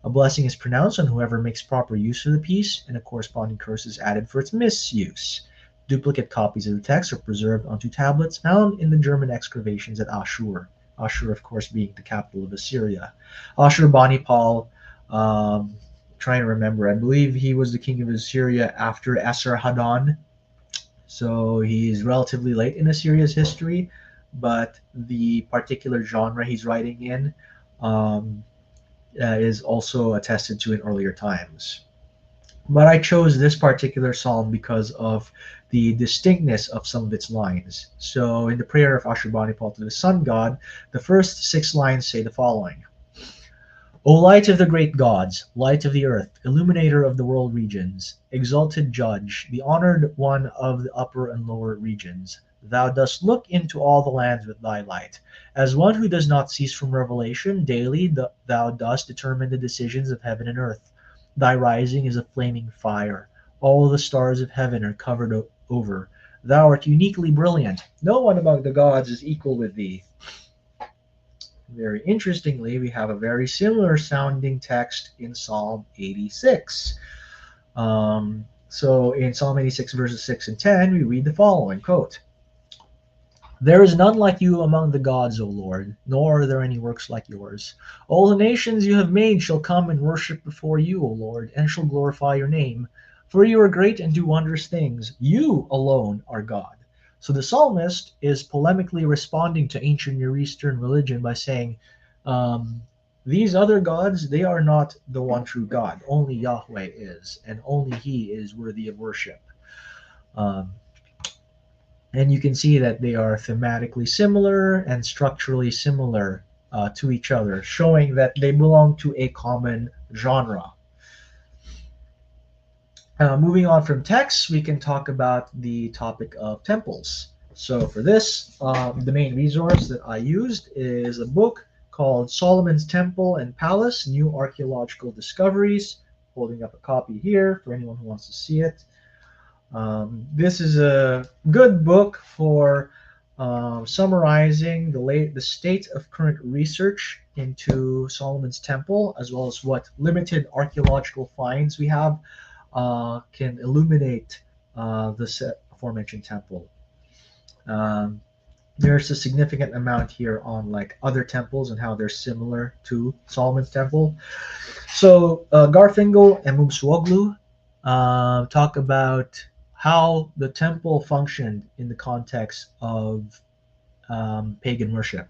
A blessing is pronounced on whoever makes proper use of the piece, and a corresponding curse is added for its misuse. Duplicate copies of the text are preserved on 2 tablets found in the German excavations at Ashur. Ashur, of course, being the capital of Assyria. Ashurbanipal, trying to remember, I believe he was the king of Assyria after Esarhaddon. So he is relatively late in Assyria's history, but the particular genre he's writing in is also attested to in earlier times. But I chose this particular psalm because of the distinctness of some of its lines. So in the prayer of Ashurbanipal to the sun god, the first 6 lines say the following. O light of the great gods, light of the earth, illuminator of the world regions, exalted judge, the honored one of the upper and lower regions, thou dost look into all the lands with thy light. As one who does not cease from revelation, daily thou dost determine the decisions of heaven and earth. Thy rising is a flaming fire. All the stars of heaven are covered over. Thou art uniquely brilliant. No one among the gods is equal with thee. Very interestingly, we have a very similar sounding text in Psalm 86. So in Psalm 86 verses 6 and 10, we read the following, quote, There is none like you among the gods, O Lord, nor are there any works like yours. All the nations you have made shall come and worship before you, O Lord, and shall glorify your name. For you are great and do wondrous things. You alone are God. So the psalmist is polemically responding to ancient Near Eastern religion by saying, these other gods, they are not the one true God. Only Yahweh is, and only He is worthy of worship. And you can see that they are thematically similar and structurally similar to each other, showing that they belong to a common genre. Moving on from texts, we can talk about the topic of temples. So for this, the main resource that I used is a book called Solomon's Temple and Palace, New Archaeological Discoveries. Holding up a copy here for anyone who wants to see it. This is a good book for summarizing the state of current research into Solomon's Temple, as well as what limited archaeological finds we have can illuminate the aforementioned temple. There's a significant amount here on like other temples and how they're similar to Solomon's Temple. So Garfinkel and Mumsuoglu talk about how the temple functioned in the context of pagan worship.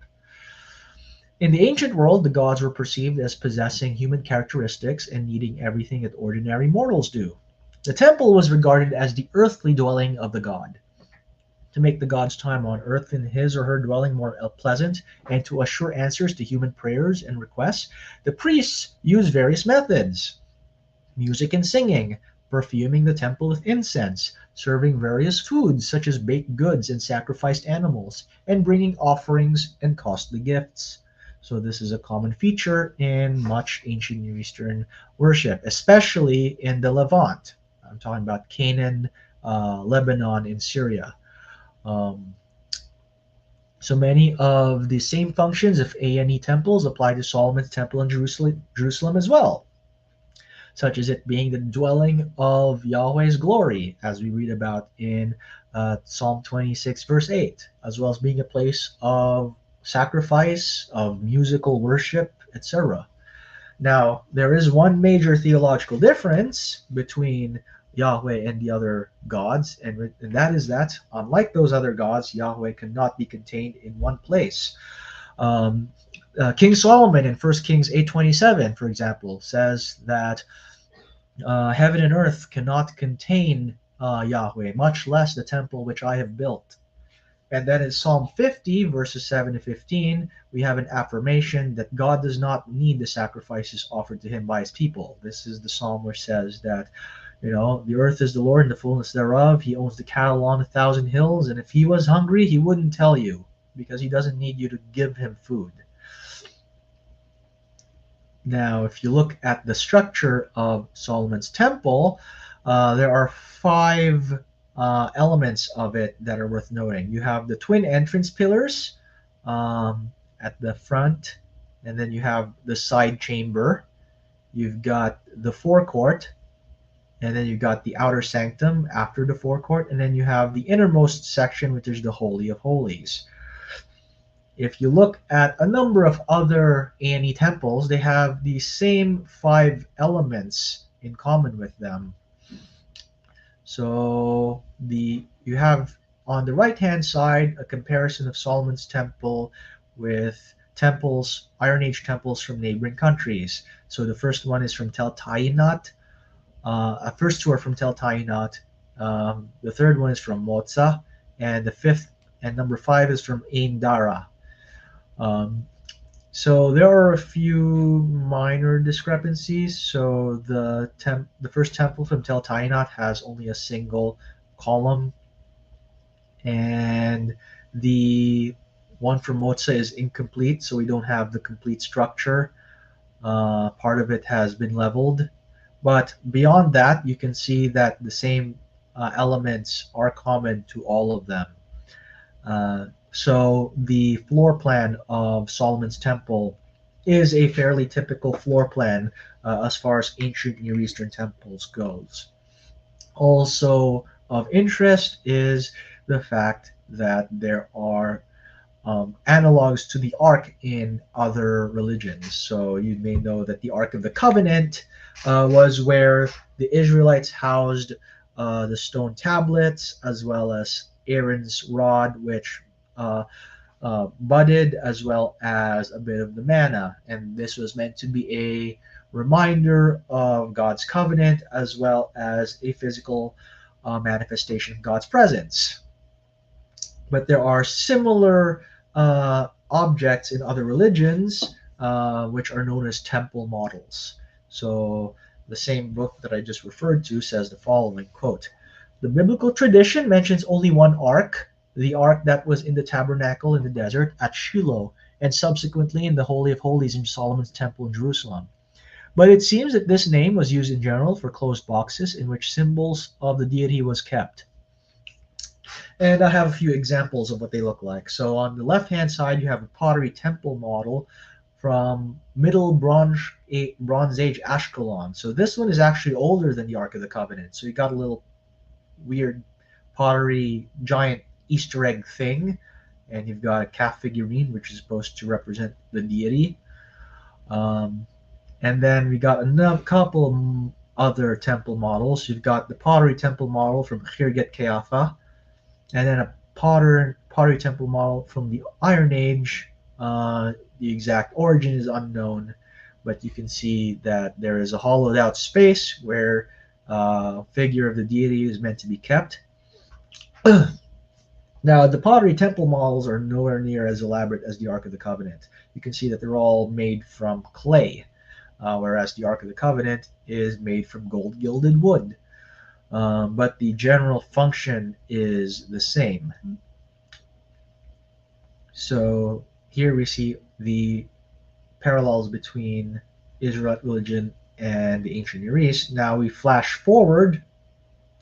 In the ancient world, the gods were perceived as possessing human characteristics and needing everything that ordinary mortals do. The temple was regarded as the earthly dwelling of the god. To make the god's time on earth in his or her dwelling more pleasant, and to assure answers to human prayers and requests, the priests used various methods: music and singing, perfuming the temple with incense, serving various foods such as baked goods and sacrificed animals, and bringing offerings and costly gifts. So this is a common feature in much ancient Near Eastern worship, especially in the Levant. I'm talking about Canaan, Lebanon, and Syria. So many of the same functions of A&E temples apply to Solomon's Temple in Jerusalem as well, such as it being the dwelling of Yahweh's glory, as we read about in Psalm 26, verse 8, as well as being a place of sacrifice, of musical worship, etc. Now, there is one major theological difference between Yahweh and the other gods, and that is that, unlike those other gods, Yahweh cannot be contained in one place. Um, King Solomon in 1 Kings 8:27, for example, says that heaven and earth cannot contain Yahweh, much less the temple which I have built. And then in Psalm 50, verses 7 to 15, we have an affirmation that God does not need the sacrifices offered to him by his people. This is the psalm which says that, the earth is the Lord and the fullness thereof. He owns the cattle on 1,000 hills. And if he was hungry, he wouldn't tell you because he doesn't need you to give him food. Now, if you look at the structure of Solomon's temple, there are 5 elements of it that are worth noting. You have the twin entrance pillars at the front, and then you have the side chamber. You've got the forecourt, and then you've got the outer sanctum after the forecourt, and then you have the innermost section, which is the Holy of Holies. If you look at a number of other A&E temples, they have the same 5 elements in common with them. So you have on the right-hand side a comparison of Solomon's temple with temples, Iron Age temples from neighboring countries. So the first one is from Tel Tainat. First 2 are from Tel Tainat. The third one is from Moza, and the fifth and number 5 is from Ain Dara. So there are a few minor discrepancies. So the first temple from Tel Tainat has only a single column, and the one from Moza is incomplete, so we don't have the complete structure. Part of it has been leveled, but beyond that, you can see that the same elements are common to all of them. So the floor plan of Solomon's temple is a fairly typical floor plan as far as ancient Near Eastern temples goes. Also of interest is the fact that there are analogs to the Ark in other religions. So you may know that the Ark of the Covenant was where the Israelites housed the stone tablets as well as Aaron's rod, which budded, as well as a bit of the manna. And this was meant to be a reminder of God's covenant as well as a physical manifestation of God's presence. But there are similar objects in other religions which are known as temple models. So the same book that I just referred to says the following, quote, "The biblical tradition mentions only one ark, the ark that was in the tabernacle in the desert at Shiloh, and subsequently in the Holy of Holies in Solomon's temple in Jerusalem. But it seems that this name was used in general for closed boxes in which symbols of the deity was kept." And I have a few examples of what they look like. So on the left-hand side, you have a pottery temple model from Middle Bronze Age Ashkelon. So this one is actually older than the Ark of the Covenant. So you got a little weird pottery giant Easter egg thing, and you've got a calf figurine which is supposed to represent the deity, and then we got a couple other temple models. You've got the pottery temple model from Khirgat Keafa, and then a pottery temple model from the Iron Age. The exact origin is unknown, but you can see that there is a hollowed out space where a figure of the deity is meant to be kept. Now, the pottery temple models are nowhere near as elaborate as the Ark of the Covenant. You can see that they're all made from clay, whereas the Ark of the Covenant is made from gold gilded wood. But the general function is the same. So here we see the parallels between Israelite religion and the ancient Near East. Now we flash forward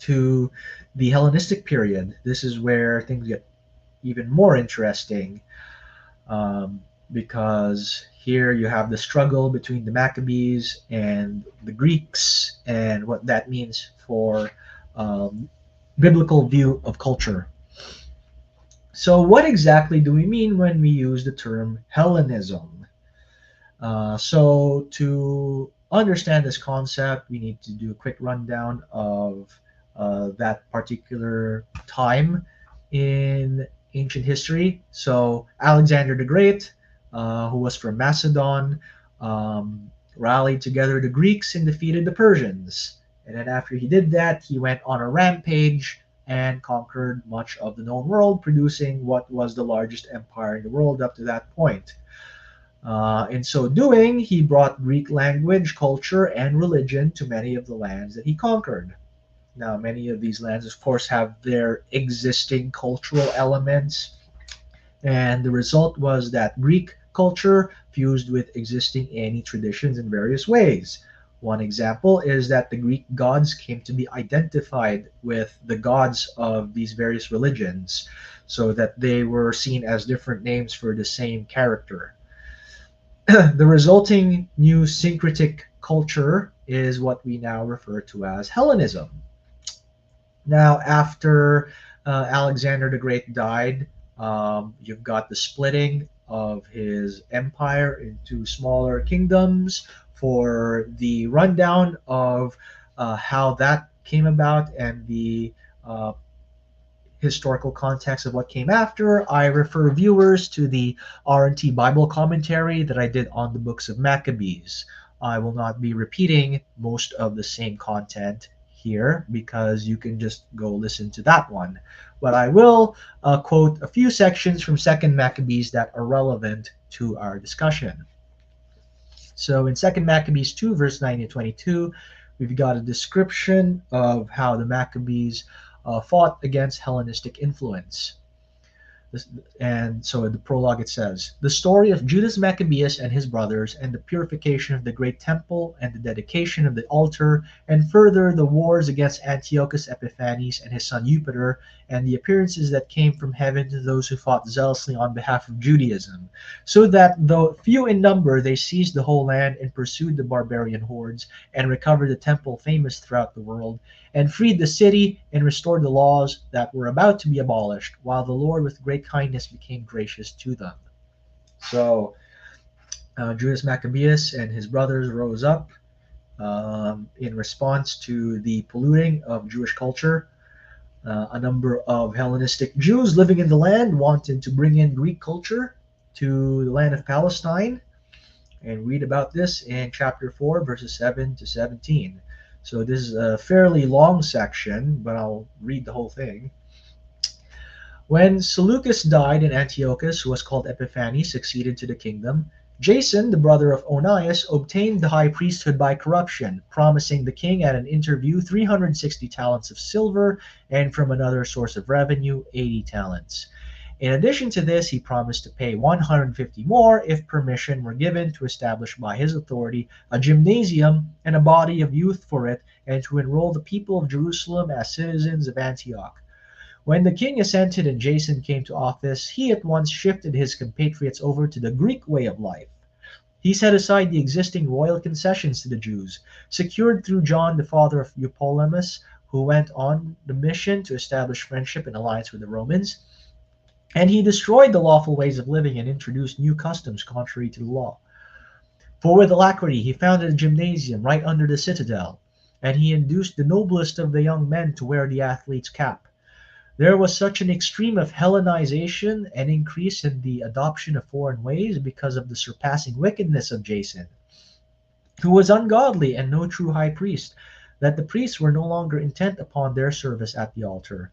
to the Hellenistic period. This is where things get even more interesting, because here you have the struggle between the Maccabees and the Greeks and what that means for biblical view of culture. So what exactly do we mean when we use the term Hellenism? So to understand this concept, we need to do a quick rundown of that particular time in ancient history. So Alexander the Great, who was from Macedon, rallied together the Greeks and defeated the Persians. And then after he did that, he went on a rampage and conquered much of the known world, producing what was the largest empire in the world up to that point. In so doing, he brought Greek language, culture, and religion to many of the lands that he conquered. Now, many of these lands, of course, have their existing cultural elements, and the result was that Greek culture fused with existing Ani traditions in various ways. One example is that the Greek gods came to be identified with the gods of these various religions, so that they were seen as different names for the same character. The resulting new syncretic culture is what we now refer to as Hellenism. Now, after Alexander the Great died, you've got the splitting of his empire into smaller kingdoms. For the rundown of how that came about and the uh, historical context of what came after, I refer viewers to the R&T Bible commentary that I did on the books of Maccabees. I will not be repeating most of the same content here because you can just go listen to that one. But I will quote a few sections from Second Maccabees that are relevant to our discussion. So in Second Maccabees 2, verse 9 to 22, we've got a description of how the Maccabees fought against Hellenistic influence. And so in the prologue it says, "The story of Judas Maccabeus and his brothers, and the purification of the great temple, and the dedication of the altar, and further the wars against Antiochus Epiphanes and his son Eupator, and the appearances that came from heaven to those who fought zealously on behalf of Judaism, so that though few in number they seized the whole land and pursued the barbarian hordes, and recovered the temple famous throughout the world, and freed the city and restored the laws that were about to be abolished, while the Lord with great kindness became gracious to them." So Judas Maccabeus and his brothers rose up in response to the polluting of Jewish culture. A number of Hellenistic Jews living in the land wanted to bring in Greek culture to the land of Palestine, and read about this in chapter 4, verses 7 to 17. So this is a fairly long section, but I'll read the whole thing. "When Seleucus died and Antiochus, who was called Epiphanes, succeeded to the kingdom, Jason, the brother of Onias, obtained the high priesthood by corruption, promising the king at an interview 360 talents of silver, and from another source of revenue, 80 talents. In addition to this, he promised to pay 150 more if permission were given to establish by his authority a gymnasium and a body of youth for it, and to enroll the people of Jerusalem as citizens of Antioch. When the king assented and Jason came to office, he at once shifted his compatriots over to the Greek way of life. He set aside the existing royal concessions to the Jews, secured through John, the father of Eupolemus, who went on the mission to establish friendship and alliance with the Romans, and he destroyed the lawful ways of living and introduced new customs contrary to the law. For with alacrity he founded a gymnasium right under the citadel, and he induced the noblest of the young men to wear the athlete's cap. There was such an extreme of Hellenization and increase in the adoption of foreign ways because of the surpassing wickedness of Jason, who was ungodly and no true high priest, that the priests were no longer intent upon their service at the altar.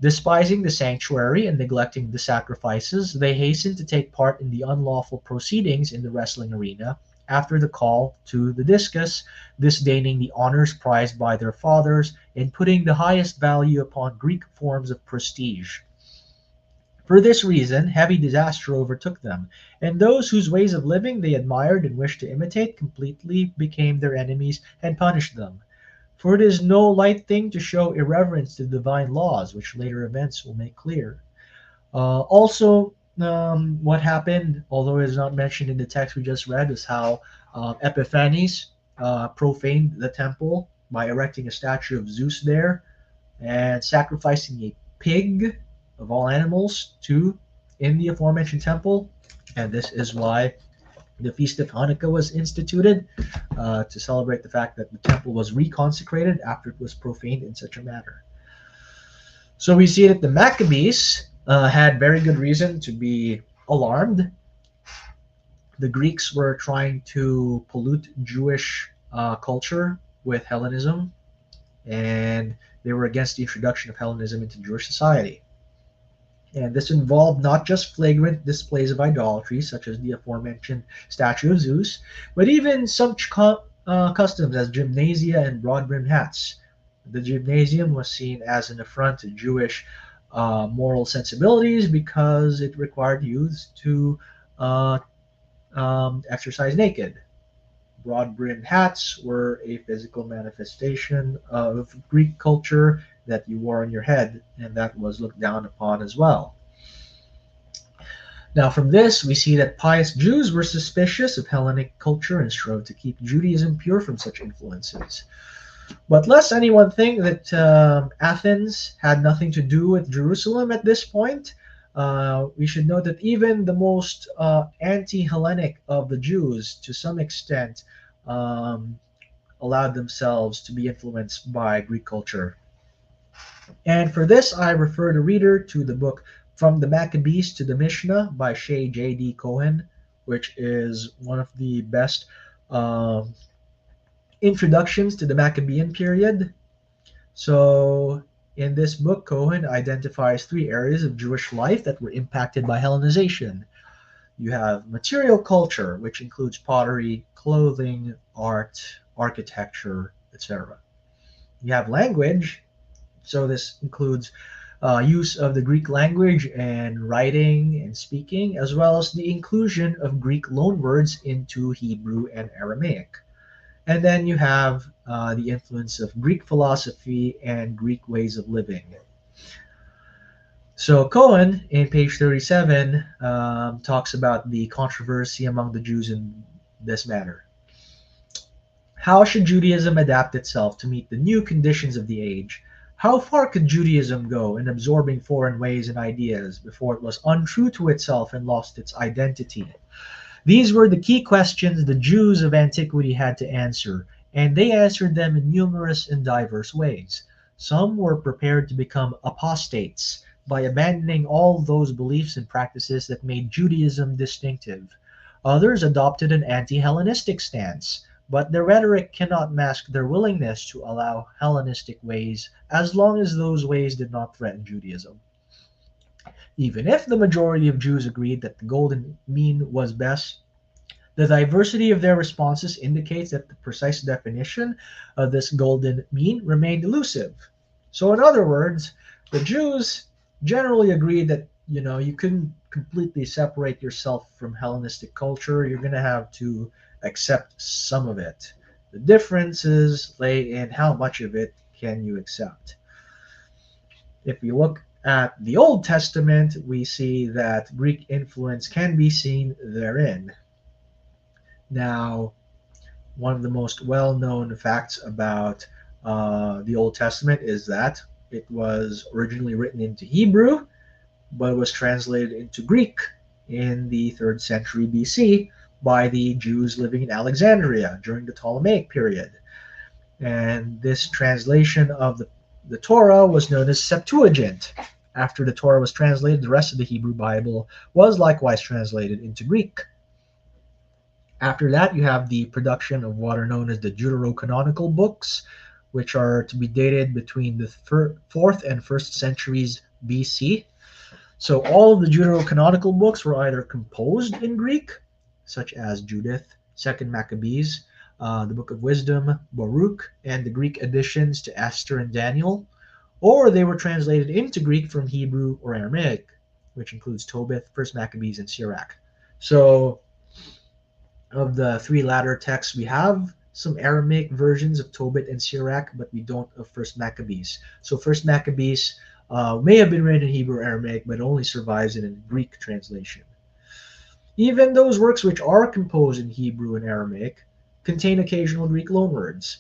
Despising the sanctuary and neglecting the sacrifices, they hastened to take part in the unlawful proceedings in the wrestling arena after the call to the discus, disdaining the honors prized by their fathers and putting the highest value upon Greek forms of prestige. For this reason, heavy disaster overtook them, and those whose ways of living they admired and wished to imitate completely became their enemies and punished them. For it is no light thing to show irreverence to divine laws, which later events will make clear. What happened, although it is not mentioned in the text we just read, is how Epiphanes profaned the temple by erecting a statue of Zeus there and sacrificing a pig of all animals in the aforementioned temple. And this is why The Feast of Hanukkah was instituted to celebrate the fact that the temple was reconsecrated after it was profaned in such a manner. So we see that the Maccabees had very good reason to be alarmed. The Greeks were trying to pollute Jewish culture with Hellenism, and they were against the introduction of Hellenism into Jewish society. And this involved not just flagrant displays of idolatry, such as the aforementioned statue of Zeus, but even such customs as gymnasia and broad brimmed hats. The gymnasium was seen as an affront to Jewish moral sensibilities because it required youths to uh, exercise naked. Broad brimmed hats were a physical manifestation of Greek culture that you wore on your head, and that was looked down upon as well. Now, from this, we see that pious Jews were suspicious of Hellenic culture and strove to keep Judaism pure from such influences. But lest anyone think that Athens had nothing to do with Jerusalem at this point, we should note that even the most anti-Hellenic of the Jews, to some extent, um, allowed themselves to be influenced by Greek culture. And for this, I refer the reader to the book From the Maccabees to the Mishnah by Shea J.D. Cohen, which is one of the best introductions to the Maccabean period. So, in this book, Cohen identifies three areas of Jewish life that were impacted by Hellenization. You have material culture, which includes pottery, clothing, art, architecture, etc. You have language, so this includes use of the Greek language and writing and speaking, as well as the inclusion of Greek loanwords into Hebrew and Aramaic. And then you have the influence of Greek philosophy and Greek ways of living. So Cohen, in page 37, talks about the controversy among the Jews in this matter. How should Judaism adapt itself to meet the new conditions of the age? How far could Judaism go in absorbing foreign ways and ideas before it was untrue to itself and lost its identity? These were the key questions the Jews of antiquity had to answer, and they answered them in numerous and diverse ways. Some were prepared to become apostates by abandoning all those beliefs and practices that made Judaism distinctive. Others adopted an anti-Hellenistic stance, but their rhetoric cannot mask their willingness to allow Hellenistic ways as long as those ways did not threaten Judaism. Even if the majority of Jews agreed that the golden mean was best, the diversity of their responses indicates that the precise definition of this golden mean remained elusive. So, in other words, the Jews generally agreed that you couldn't completely separate yourself from Hellenistic culture. You're going to have to accept some of it. The differences lay in how much of it can you accept. If we look at the Old Testament, we see that Greek influence can be seen therein. Now, one of the most well-known facts about the Old Testament is that it was originally written into Hebrew, but was translated into Greek in the 3rd century BC by the Jews living in Alexandria during the Ptolemaic period. And this translation of the Torah was known as Septuagint. After the Torah was translated, the rest of the Hebrew Bible was likewise translated into Greek. After that, you have the production of what are known as the Deuterocanonical books, which are to be dated between the 4th and 1st centuries BC. So all of the Deuterocanonical books were either composed in Greek, such as Judith, 2nd Maccabees, the Book of Wisdom, Baruch, and the Greek additions to Esther and Daniel, or they were translated into Greek from Hebrew or Aramaic, which includes Tobit, 1st Maccabees, and Sirach. So of the three latter texts, we have some Aramaic versions of Tobit and Sirach, but we don't of 1st Maccabees. So 1st Maccabees may have been written in Hebrew or Aramaic, but only survives in a Greek translation. Even those works which are composed in Hebrew and Aramaic contain occasional Greek loanwords.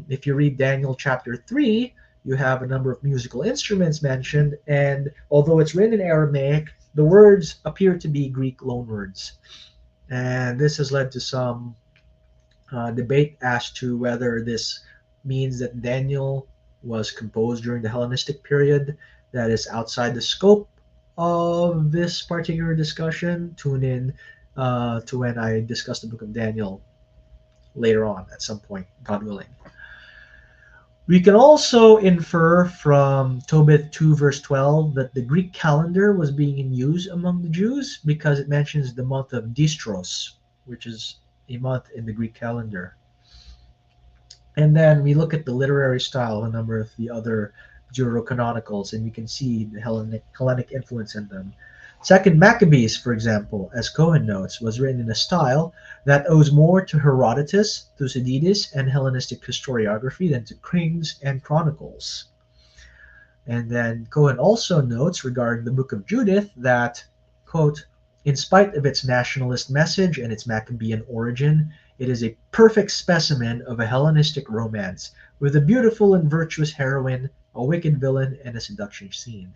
If you read Daniel chapter 3, you have a number of musical instruments mentioned, and although it's written in Aramaic, the words appear to be Greek loanwords. And this has led to some debate as to whether this means that Daniel was composed during the Hellenistic period. That is outside the scope of this particular discussion. Tune in to when I discuss the book of Daniel later on at some point, God willing. We can also infer from Tobit 2, verse 12, that the Greek calendar was being in use among the Jews because it mentions the month of Distros, which is a month in the Greek calendar. And then we look at the literary style of a number of the other Deuterocanonicals, and we can see the Hellenic influence in them. Second Maccabees, for example, as Cohen notes, was written in a style that owes more to Herodotus, Thucydides, and Hellenistic historiography than to Kings and Chronicles. And then Cohen also notes regarding the Book of Judith that, quote, in spite of its nationalist message and its Maccabean origin, it is a perfect specimen of a Hellenistic romance, with a beautiful and virtuous heroine, a wicked villain, and a seduction scene.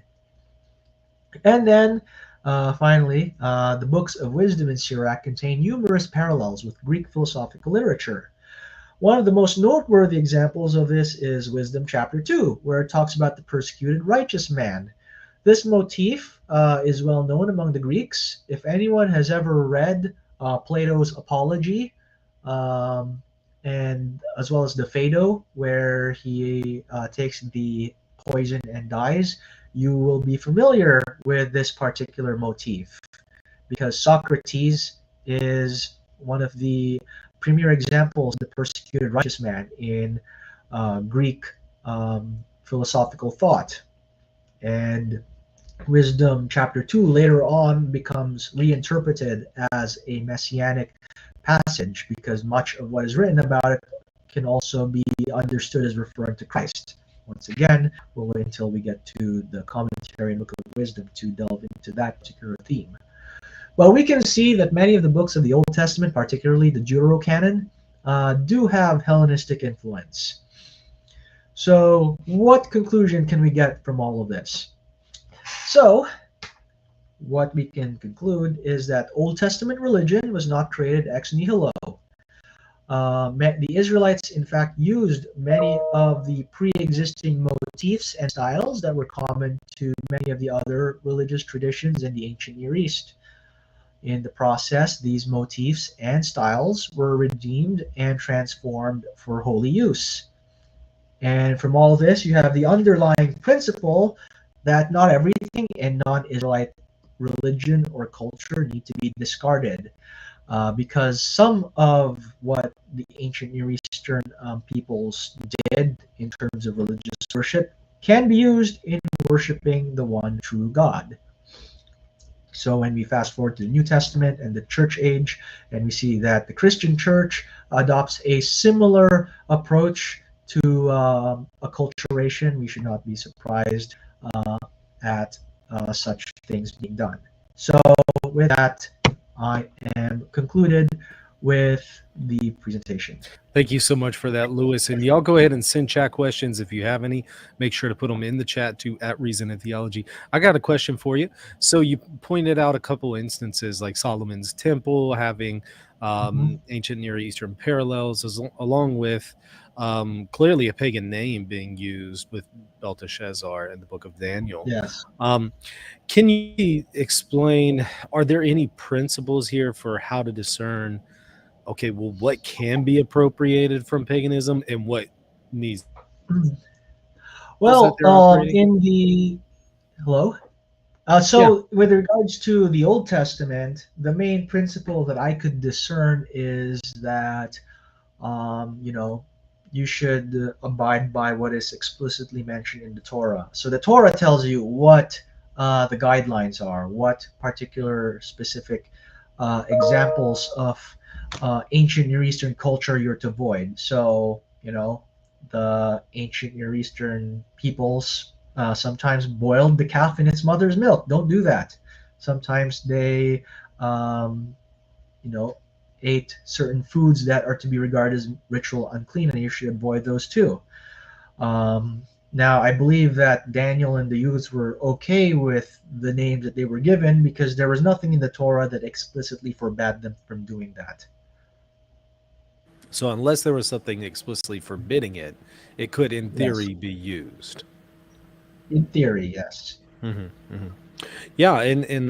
And then, finally, the books of wisdom in Sirach contain numerous parallels with Greek philosophical literature. One of the most noteworthy examples of this is Wisdom chapter 2, where it talks about the persecuted righteous man. This motif is well known among the Greeks. If anyone has ever read Plato's Apology, and as well as the Phaedo, where he takes the poison and dies, you will be familiar with this particular motif because Socrates is one of the premier examples of the persecuted righteous man in Greek philosophical thought. And Wisdom chapter 2 later on becomes reinterpreted as a messianic passage because much of what is written about it can also be understood as referring to Christ. Once again, we'll wait until we get to the commentary and Book of Wisdom to delve into that particular theme. Well, we can see that many of the books of the Old Testament, particularly the Deuterocanon, do have Hellenistic influence. So, what conclusion can we get from all of this? So, what we can conclude is that Old Testament religion was not created ex nihilo. The Israelites, in fact, used many of the pre-existing motifs and styles that were common to many of the other religious traditions in the ancient Near East. In the process, these motifs and styles were redeemed and transformed for holy use. And from all this, you have the underlying principle that not everything in non-Israelite religion or culture need to be discarded. Because some of what the ancient Near Eastern peoples did in terms of religious worship can be used in worshiping the one true God. So when we fast forward to the New Testament and the church age, and we see that the Christian church adopts a similar approach to acculturation, we should not be surprised at such things being done. So with that, I am concluded with the presentation. Thank you so much for that, Lewis. And y'all go ahead and send chat questions if you have any. Make sure to put them in the chat to @Reason and Theology. I got a question for you. So you pointed out a couple instances like Solomon's Temple having ancient Near Eastern parallels, along with clearly a pagan name being used with Belteshazzar in the book of Daniel. Yes. Can you explain, are there any principles here for how to discern, okay, well, what can be appropriated from paganism and what needs? Well, in the hello. With regards to the Old Testament, the main principle that I could discern is that, you should abide by what is explicitly mentioned in the Torah. So the Torah tells you what the guidelines are, what particular specific examples of ancient Near Eastern culture you're to avoid. So, the ancient Near Eastern peoples sometimes boiled the calf in its mother's milk. Don't do that. Sometimes they, ate certain foods that are to be regarded as ritual unclean, and you should avoid those too. Now, I believe that Daniel and the youths were okay with the names that they were given because there was nothing in the Torah that explicitly forbade them from doing that. So unless there was something explicitly forbidding it, it could, in Yes. theory, be used. In theory, yes. Yeah, and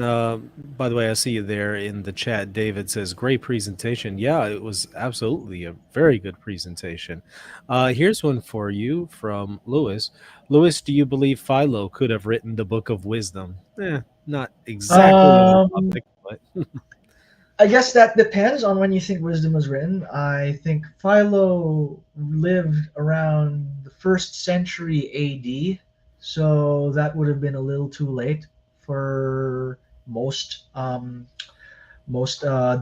by the way, I see you there in the chat. David says, "Great presentation." Yeah, it was absolutely a very good presentation. Here's one for you from Lewis. Lewis, do you believe Philo could have written the Book of Wisdom? Not exactly on Um, topic, but I guess that depends on when you think wisdom was written. I think Philo lived around the first century AD, so that would have been a little too late for most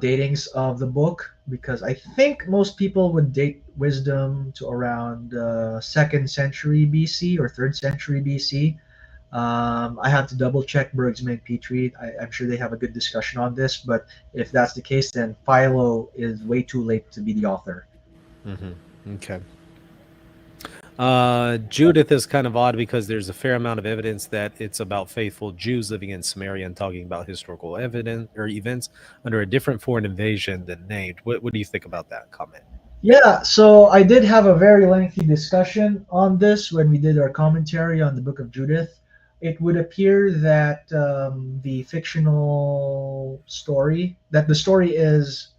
datings of the book, because I think most people would date wisdom to around second century BC or third century BC. I have to double check Bergsman Petrie. I'm sure they have a good discussion on this, but if that's the case, then Philo is way too late to be the author. okay. Judith is kind of odd because there's a fair amount of evidence that it's about faithful Jews living in Samaria and talking about historical evidence or events under a different foreign invasion than named. What do you think about that comment? Yeah, so I did have a very lengthy discussion on this when we did our commentary on the Book of Judith. It would appear that the fictional story, that the story is,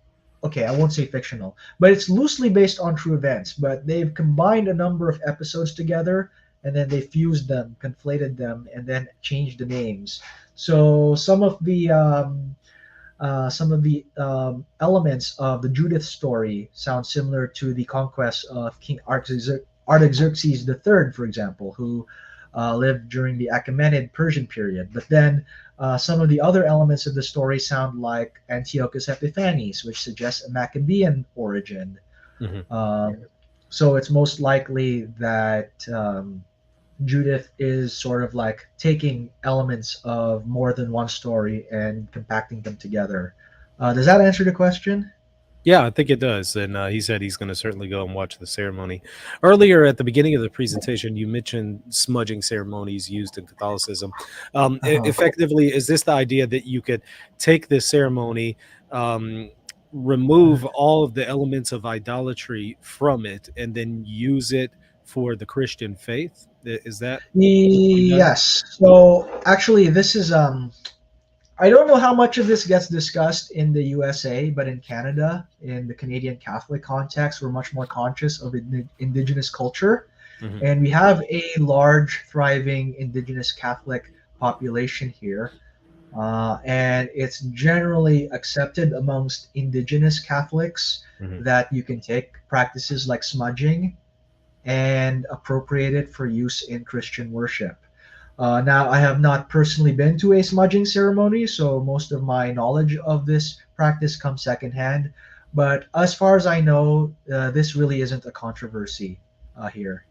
okay, I won't say fictional, but it's loosely based on true events, but they've combined a number of episodes together and then they fused them, conflated them, and then changed the names. So elements of the Judith story sound similar to the conquest of King Artaxerxes III, for example, who lived during the Achaemenid Persian period. But then some of the other elements of the story sound like Antiochus Epiphanes, which suggests a Maccabean origin. Um, so it's most likely that Judith is sort of like taking elements of more than one story and compacting them together. Does that answer the question? Yeah, I think it does. And he said he's going to certainly go and watch the ceremony. Earlier at the beginning of the presentation, you mentioned smudging ceremonies used in Catholicism. Uh-huh. Effectively, is this the idea that you could take this ceremony, remove all of the elements of idolatry from it, and then use it for the Christian faith? Is that what we've done? Yes. So actually, this is I don't know how much of this gets discussed in the USA, but in Canada, in the Canadian Catholic context, we're much more conscious of Indigenous culture. Mhm. And we have a large, thriving Indigenous Catholic population here. And it's generally accepted amongst Indigenous Catholics Mhm. that you can take practices like smudging and appropriate it for use in Christian worship. Now, I have not personally been to a smudging ceremony, so most of my knowledge of this practice comes secondhand. But as far as I know, this really isn't a controversy here.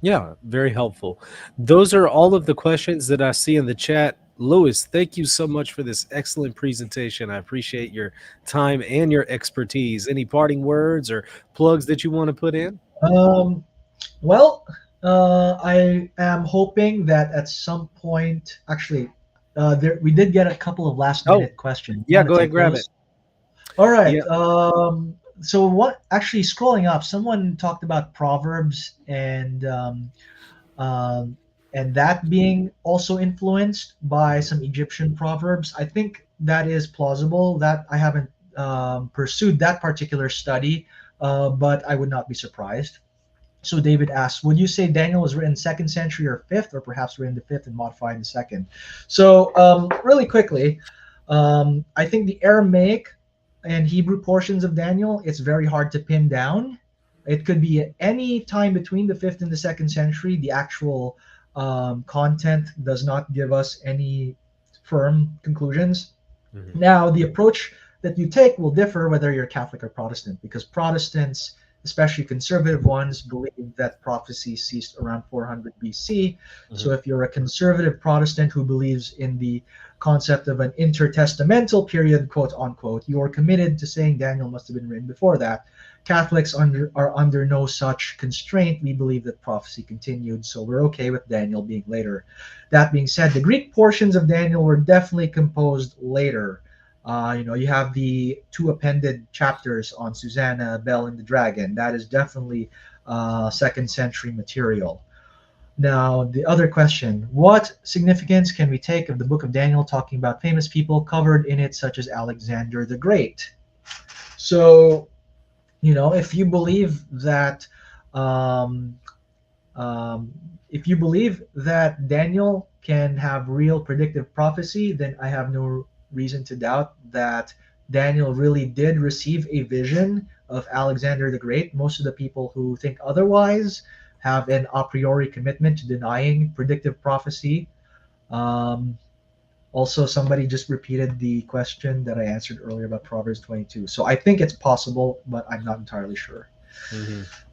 Yeah, very helpful. Those are all of the questions that I see in the chat. Louis, thank you so much for this excellent presentation. I appreciate your time and your expertise. Any parting words or plugs that you want to put in? Um, well, I am hoping that at some point, actually, we did get a couple of last Oh, minute questions. You yeah, want go to ahead and take grab it. those? All right. Yeah. So what? Actually, scrolling up, someone talked about proverbs um, and that being also influenced by some Egyptian proverbs. I think that is plausible. That I haven't pursued that particular study, but I would not be surprised. So David asks, would you say Daniel was written second century or fifth, or perhaps written the fifth and modified in the second? So really quickly, I think the Aramaic and Hebrew portions of Daniel, it's very hard to pin down. It could be at any time between the fifth and the second century. The actual content does not give us any firm conclusions. Mhm. Now, the approach that you take will differ whether you're Catholic or Protestant, because Protestants especially conservative ones, believe that prophecy ceased around 400 BC. So if you're a conservative Protestant who believes in the concept of an intertestamental period, quote unquote, you're committed to saying Daniel must have been written before that. Catholics are under no such constraint. We believe that prophecy continued, so we're okay with Daniel being later. That being said, the Greek portions of Daniel were definitely composed later. You have the 2 appended chapters on Susanna, Bel, and the Dragon. That is definitely 2nd century material. Now, the other question, what significance can we take of the book of Daniel talking about famous people covered in it, such as Alexander the Great? So, if you believe that Daniel can have real predictive prophecy, then I have no reason to doubt that Daniel really did receive a vision of Alexander the Great. Most of the people who think otherwise have an a priori commitment to denying predictive prophecy. Also, somebody just repeated the question that I answered earlier about Proverbs 22. So I think it's possible, but I'm not entirely sure.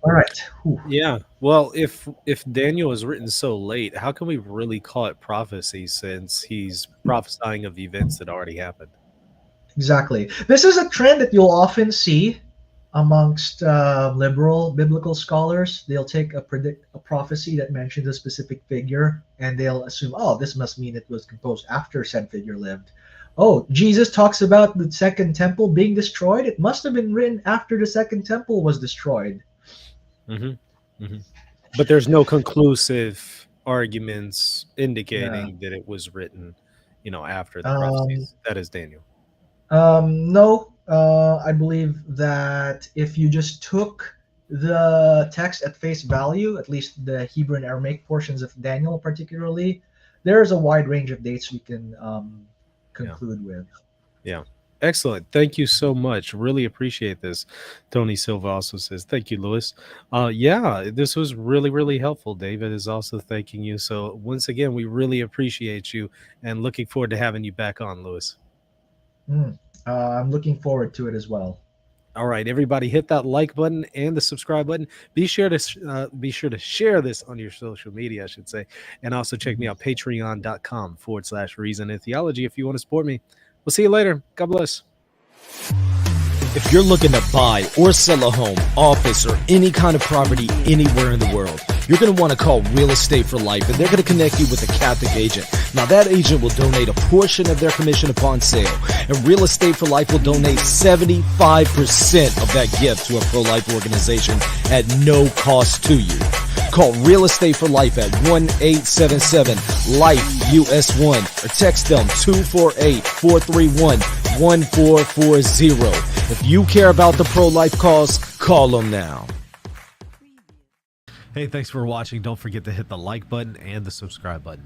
All right. Whew. Yeah. Well, if Daniel is written so late, how can we really call it prophecy since he's prophesying of events that already happened? Exactly. This is a trend that you'll often see amongst liberal biblical scholars. They'll take a prophecy that mentions a specific figure, and they'll assume, oh, this must mean it was composed after said figure lived. Oh, Jesus talks about the second temple being destroyed. It must have been written after the second temple was destroyed. But there's no conclusive arguments indicating that it was written, after the prophecies. That is Daniel. No, I believe that if you just took the text at face value, at least the Hebrew and Aramaic portions of Daniel particularly, there's a wide range of dates we can conclude with. Yeah. Excellent. Thank you so much. Really appreciate this. Tony Silva also says, thank you, Louis. Yeah, this was really, really helpful. David is also thanking you. So once again, we really appreciate you and looking forward to having you back on, Louis. I'm looking forward to it as well. All right, everybody, hit that like button and the subscribe button. Be sure to share this on your social media, I should say. And also check me out, patreon.com/reason and theology if you want to support me. We'll see you later. God bless. If you're looking to buy or sell a home, office, or any kind of property anywhere in the world, you're going to want to call Real Estate for Life, and they're going to connect you with a Catholic agent. Now, that agent will donate a portion of their commission upon sale, and Real Estate for Life will donate 75% of that gift to a pro-life organization at no cost to you. Call Real Estate for Life at 1-877-LIFE-US1 or text them 248-431-1440. If you care about the pro-life cause, call them now. Hey, thanks for watching. Don't forget to hit the like button and the subscribe button.